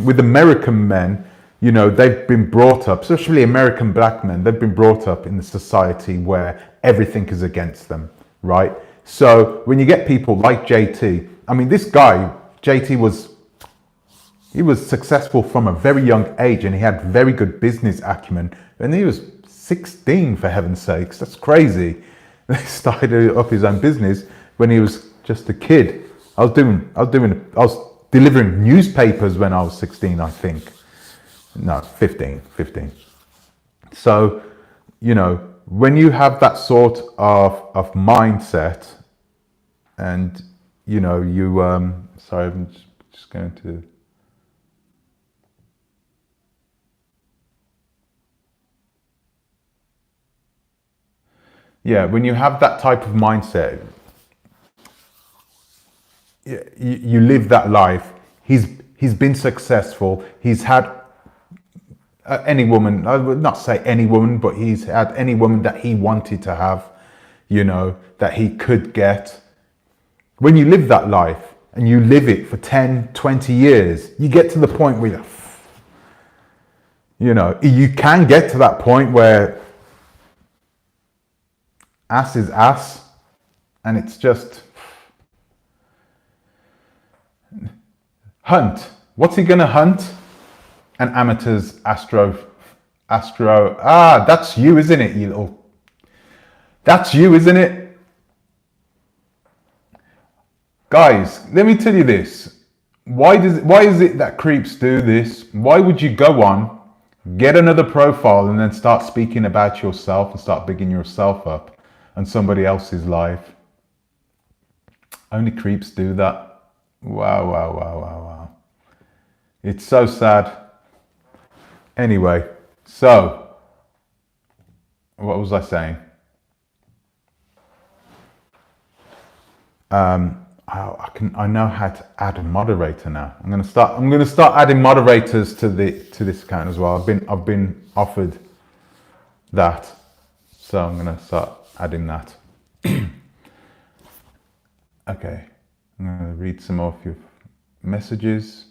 with American men, you know, they've been brought up, especially American black men, they've been brought up in a society where everything is against them, right? So when you get people like JT, I mean, this guy, JT he was successful from a very young age and he had very good business acumen. And he was 16, for heaven's sakes. That's crazy. He started up his own business when he was just a kid. I was delivering newspapers when I was 16, I think. No, 15. So, you know, when you have that sort of mindset and, you know, sorry, I'm just going to... Yeah, when you have that type of mindset, you live that life. He's been successful. He's had any woman, I would not say any woman, but he's had any woman that he wanted to have, you know, that he could get. When you live that life and you live it for 10, 20 years, you get to the point where, you know, you can get to that point where ass is ass and it's just hunt. What's he gonna hunt? An amateur's astro. That's you, isn't it, you little? That's you, isn't it? Guys, let me tell you this. Why is it that creeps do this? Why would you go on, get another profile and then start speaking about yourself and start bigging yourself up on somebody else's life? Only creeps do that. Wow. It's so sad. Anyway, so what was I saying? I know how to add a moderator now. I'm gonna start adding moderators to this account as well. I've been offered that, so I'm gonna start adding that. Okay, I'm gonna read some more of your messages.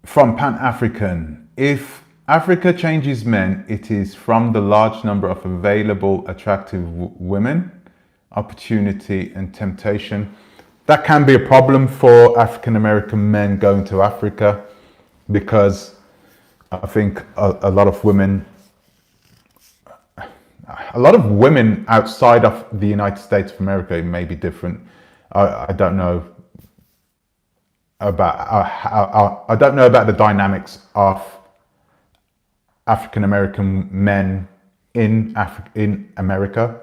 From Pan-African, if Africa changes men, it is from the large number of available attractive women, opportunity and temptation. That can be a problem for African American men going to Africa because I think a lot of women a lot of women outside of the United States of America, it may be different. I don't know about I don't know about the dynamics of African American men in America,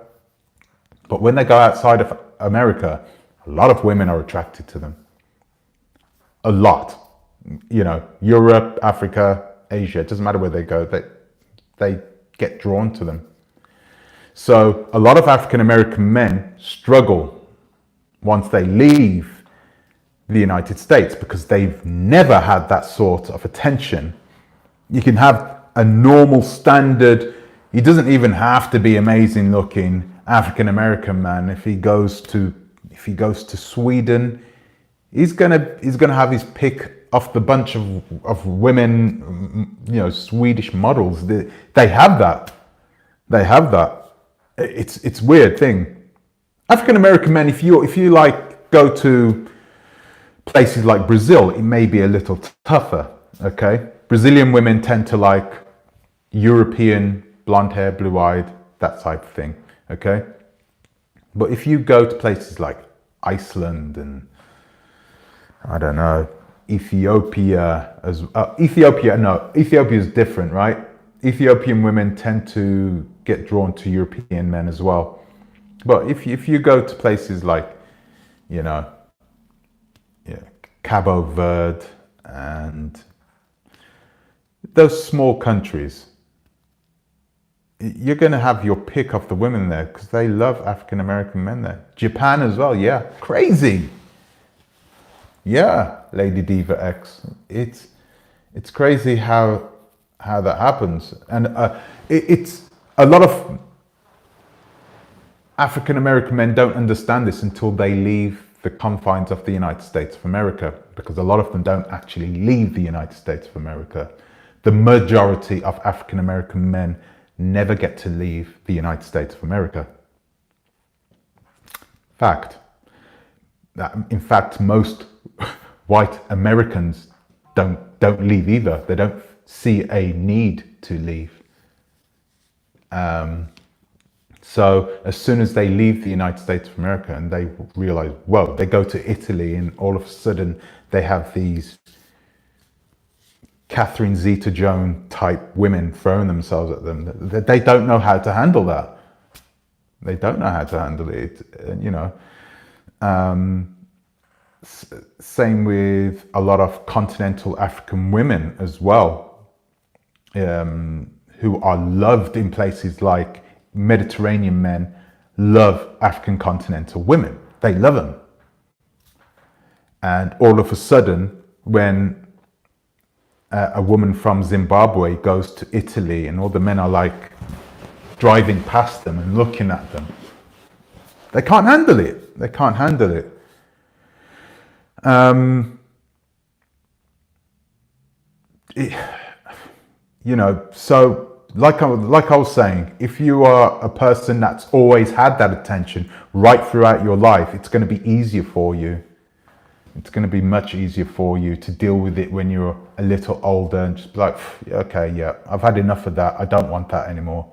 but when they go outside of America, a lot of women are attracted to them. A lot, you know, Europe, Africa, Asia, it doesn't matter where they go, they get drawn to them. So a lot of African American men struggle once they leave the United States because they've never had that sort of attention. You can have a normal standard, he doesn't even have to be amazing looking African American man. If he goes to Sweden, he's gonna have his pick off the bunch of women, you know, Swedish models. They have that. It's a weird thing. African American men, if you like go to places like Brazil, it may be a little tougher. Okay, Brazilian women tend to like European, blonde hair, blue eyed, that type of thing. Okay, but if you go to places like Iceland and I don't know, Ethiopia Ethiopia is different, right? Ethiopian women tend to get drawn to European men as well. But if you go to places like, you know, Cabo Verde and those small countries, you're going to have your pick of the women there because they love African American men there. Japan as well, yeah, crazy. Yeah, Lady Diva X. It's crazy how that happens, and it's a lot of African American men don't understand this until they leave the confines of the United States of America, because a lot of them don't actually leave the United States of America. The majority of African American men never get to leave the United States of America. In fact, most white Americans don't leave either. They don't see a need to leave. So as soon as they leave the United States of America and they realize, well, they go to Italy and all of a sudden they have these Catherine Zeta-Jones type women throwing themselves at them. They don't know how to handle that. They don't know how to handle it, you know. Same with a lot of continental African women as well, who are loved in places like Mediterranean men love African continental women. They love them. And all of a sudden, when a woman from Zimbabwe goes to Italy and all the men are like driving past them and looking at them, they can't handle it. They can't handle it. You know, so like I was saying, if you are a person that's always had that attention right throughout your life, it's going to be easier for you. It's going to be much easier for you to deal with it when you're a little older and just be like, okay, yeah, I've had enough of that. I don't want that anymore.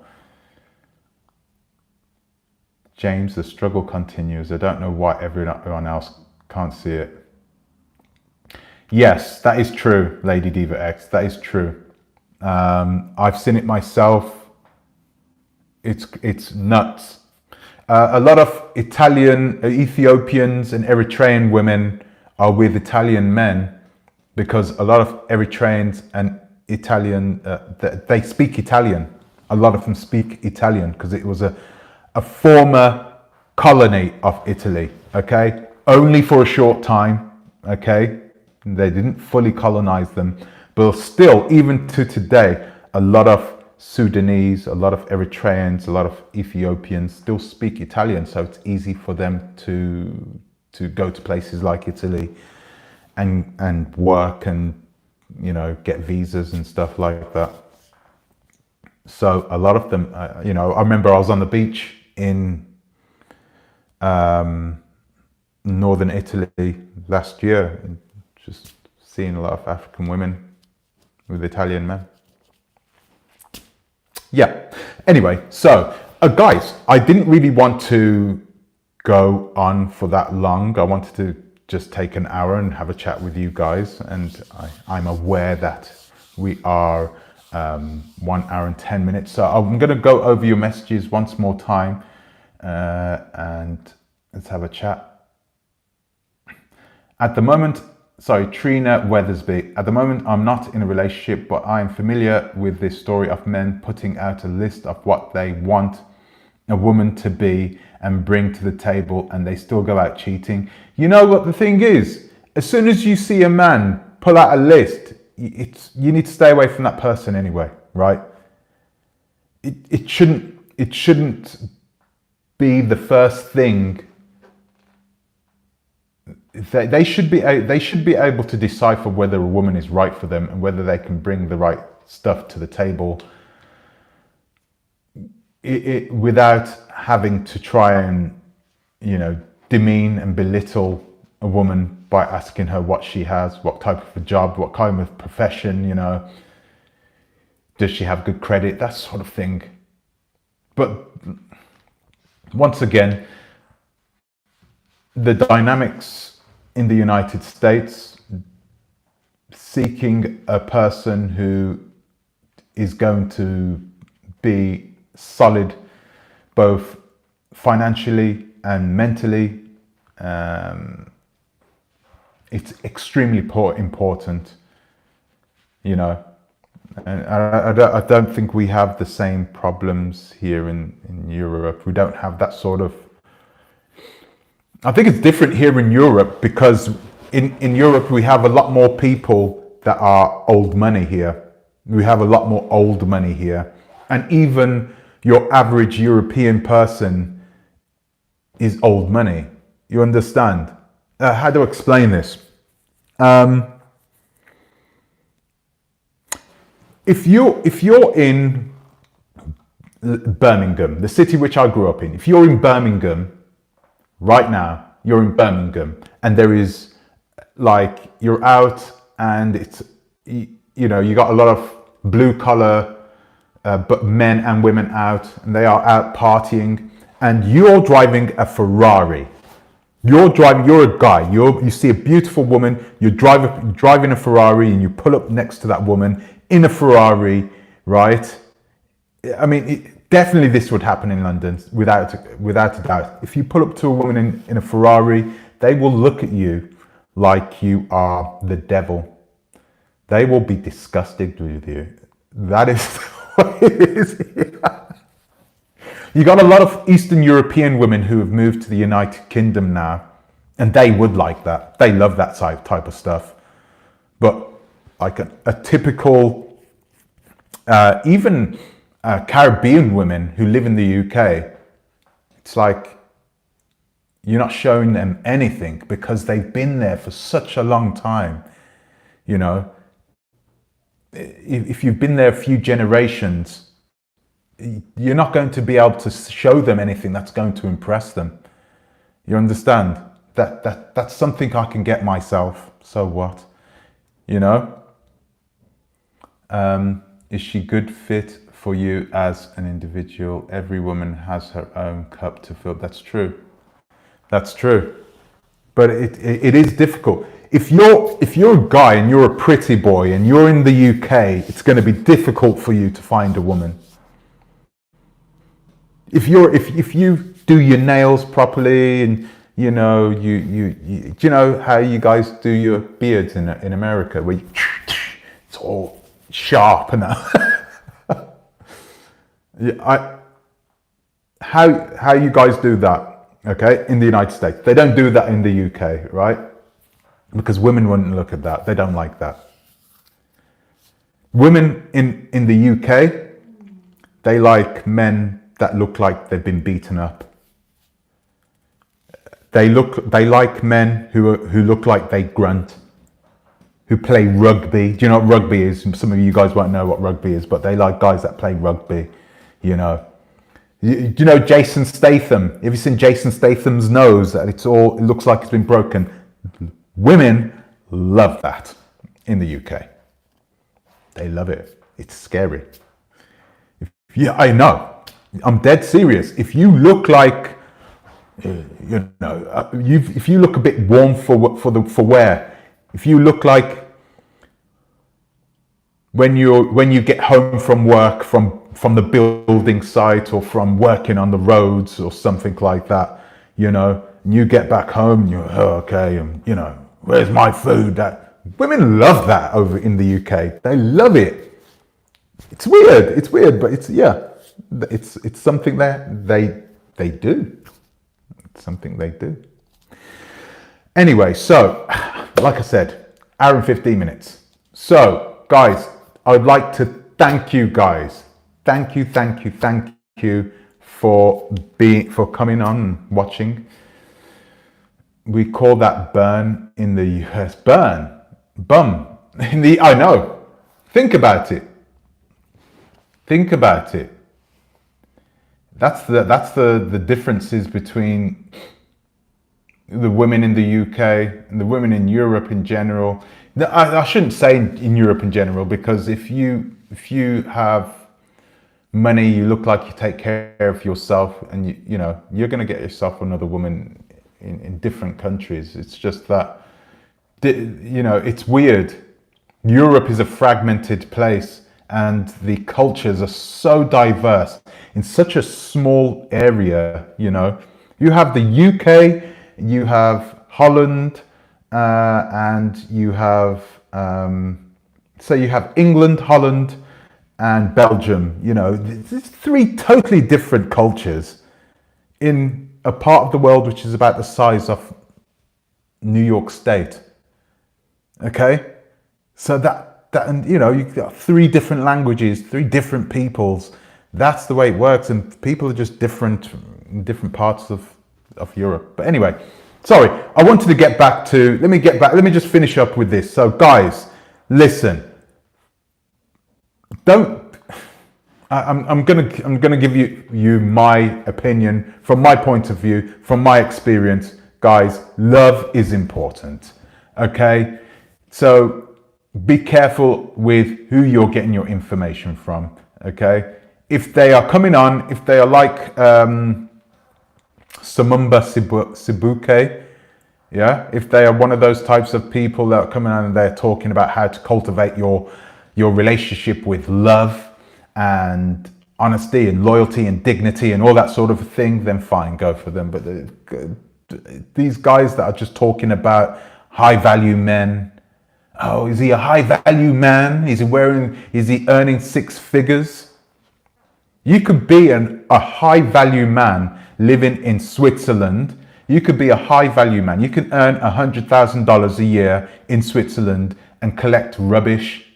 James, the struggle continues. I don't know why everyone else can't see it. Yes, that is true, Lady Diva X. That is true. I've seen it myself. It's nuts. A lot of Ethiopians and Eritrean women are with Italian men because a lot of Eritreans and Italian, they speak Italian. A lot of them speak Italian because it was a former colony of Italy, okay? Only for a short time, okay? They didn't fully colonize them. But still, even to today, a lot of Sudanese, a lot of Eritreans, a lot of Ethiopians still speak Italian. So it's easy for them to go to places like Italy and work and, you know, get visas and stuff like that. So a lot of them, you know, I remember I was on the beach in northern Italy last year, just seeing a lot of African women with Italian men. Yeah. Anyway, so Guys, I didn't really want to go on for that long. I wanted to just take an hour and have a chat with you guys. And I'm aware that we are 1 hour and 10 minutes. So I'm going to go over your messages once more time and let's have a chat. At the moment, sorry, Trina Weathersby. At the moment, I'm not in a relationship, but I am familiar with this story of men putting out a list of what they want a woman to be and bring to the table, and they still go out cheating. You know what the thing is? As soon as you see a man pull out a list, you need to stay away from that person anyway, right? It shouldn't be the first thing. They should be able to decipher whether a woman is right for them and whether they can bring the right stuff to the table without having to try and, you know, demean and belittle a woman by asking her what she has, what type of a job, what kind of profession, you know, does she have good credit, that sort of thing. But once again, the dynamics in the United States, seeking a person who is going to be solid both financially and mentally, it's extremely important, you know. And I don't think we have the same problems here in Europe. We don't have that sort of... I think it's different here in Europe because in Europe we have a lot more people that are old money here. We have a lot more old money here. And even your average European person is old money. You understand? How do I explain this? If you're in Birmingham, the city which I grew up in, if you're in Birmingham right now, you're in Birmingham, and there is, like, you're out and it's, you know, you got a lot of blue collar but men and women out, and they are out partying, and you're driving a Ferrari. You're a guy, you see a beautiful woman, you're driving a Ferrari, and you pull up next to that woman in a Ferrari, right? I mean, definitely this would happen in London, without a doubt. If you pull up to a woman in a Ferrari, they will look at you like you are the devil. They will be disgusted with you. That is what it is here. You got a lot of Eastern European women who have moved to the United Kingdom now, and they would like that. They love that type of stuff. But like a typical, even Caribbean women who live in the UK, it's like you're not showing them anything because they've been there for such a long time. You know, if you've been there a few generations, you're not going to be able to show them anything that's going to impress them. You understand? That's something I can get myself. So what? You know? Is she good fit for you as an individual? Every woman has her own cup to fill. That's true. That's true. But it is difficult. If you're a guy and you're a pretty boy and you're in the UK, it's going to be difficult for you to find a woman. If you do your nails properly, and you know do you know how you guys do your beards in America, where it's all sharp and that. Yeah, how you guys do that? Okay, in the United States, they don't do that in the UK, right? Because women wouldn't look at that. They don't like that. Women in the UK, they like men that look like they've been beaten up. They like men who look like they grunt, who play rugby. Do you know what rugby is? Some of you guys won't know what rugby is, but they like guys that play rugby, you know. Do you know Jason Statham? Have you seen Jason Statham's nose? That it looks like it's been broken. Women love that in the UK. They love it. It's scary. Yeah, I know. I'm dead serious. If you look like, if you look a bit warm for wear, if you look like when you get home from work from the building site or from working on the roads or something like that, and you get back home and you're okay, and where's my food? That women love that over in the UK. They love it. It's weird, but it's something that they do. It's something they do. Anyway, so like I said, hour and 15 minutes. So guys, I would like to thank you guys. Thank you for coming on and watching. We call that burn in the US. Bum. I know. Think about it. That's the differences between the women in the UK and the women in Europe in general. I shouldn't say in Europe in general, because if you have money, you look like you take care of yourself, and you're going to get yourself another woman in different countries. It's just that, it's weird. Europe is a fragmented place, and the cultures are so diverse in such a small area. You have the UK, you have Holland, and you have you have England, Holland, and Belgium. There's three totally different cultures in a part of the world which is about the size of New York State. Okay, so and you've got three different languages, three different peoples. That's the way it works, and people are just different in different parts of Europe. But anyway, sorry, I wanted to get back to, let me just finish up with this. So guys, listen, I'm gonna give you my opinion from my point of view, from my experience. Guys, love is important. Okay, so be careful with who you're getting your information from. Okay, if they are coming on, if they are like Samumba Sibuke, if they are one of those types of people that are coming on and they're talking about how to cultivate your relationship with love and honesty and loyalty and dignity and all that sort of thing, then fine, go for them. But these guys that are just talking about high value men, oh, is he a high value man? Is he earning six figures? You could be a high value man living in Switzerland. You could be a high value man. You can earn $100,000 a year in Switzerland and collect rubbish,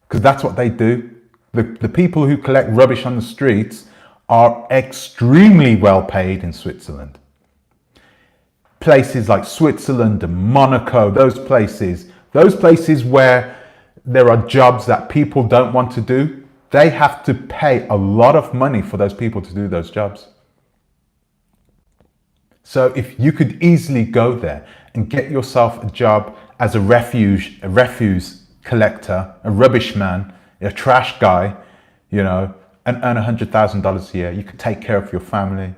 because that's what they do. The people who collect rubbish on the streets are extremely well paid in Switzerland. Places like Switzerland and Monaco, those places where there are jobs that people don't want to do, they have to pay a lot of money for those people to do those jobs. So if you could easily go there and get yourself a job as a refuse collector, a rubbish man, a trash guy, and earn $100,000 a year, you could take care of your family.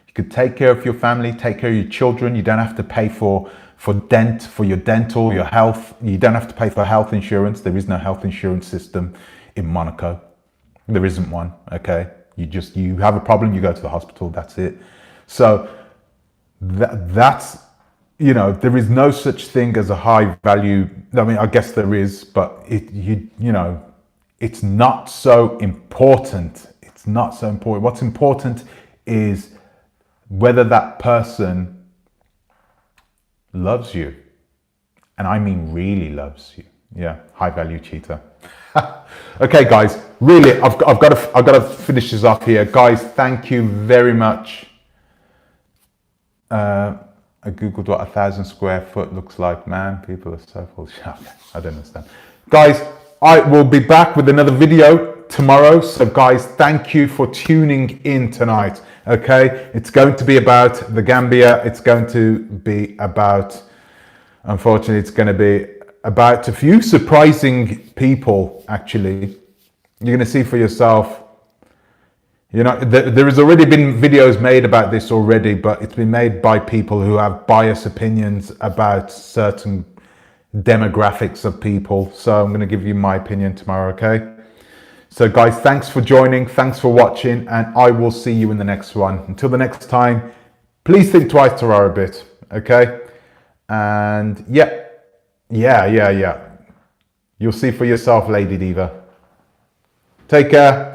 You could take care of your family, take care of your children. You don't have to pay for your dental, your health. You don't have to pay for health insurance. There is no health insurance system in Monaco. There isn't one. Okay, you have a problem, you go to the hospital. That's it. So that's there is no such thing as a high value. I mean, I guess there is, but it's not so important. It's not so important. What's important is whether that person loves you, and I mean really loves you. Yeah, high value cheater. Okay, guys, really, I've got to finish this off here, guys. Thank you very much. I googled what 1,000 square foot looks like. Man, people are so full of shit. I don't understand, guys. I will be back with another video tomorrow. So guys, thank you for tuning in tonight. Okay, it's going to be about the Gambia. It's going to be about, unfortunately, it's going to be about a few surprising people. Actually, you're going to see for yourself You know, there has already been videos made about this already, but it's been made by people who have biased opinions about certain demographics of people. So I'm going to give you my opinion tomorrow, okay? So guys, thanks for joining, thanks for watching, and I will see you in the next one. Until the next time, please think twice to a bit, okay? And yeah. You'll see for yourself, Lady Diva. Take care.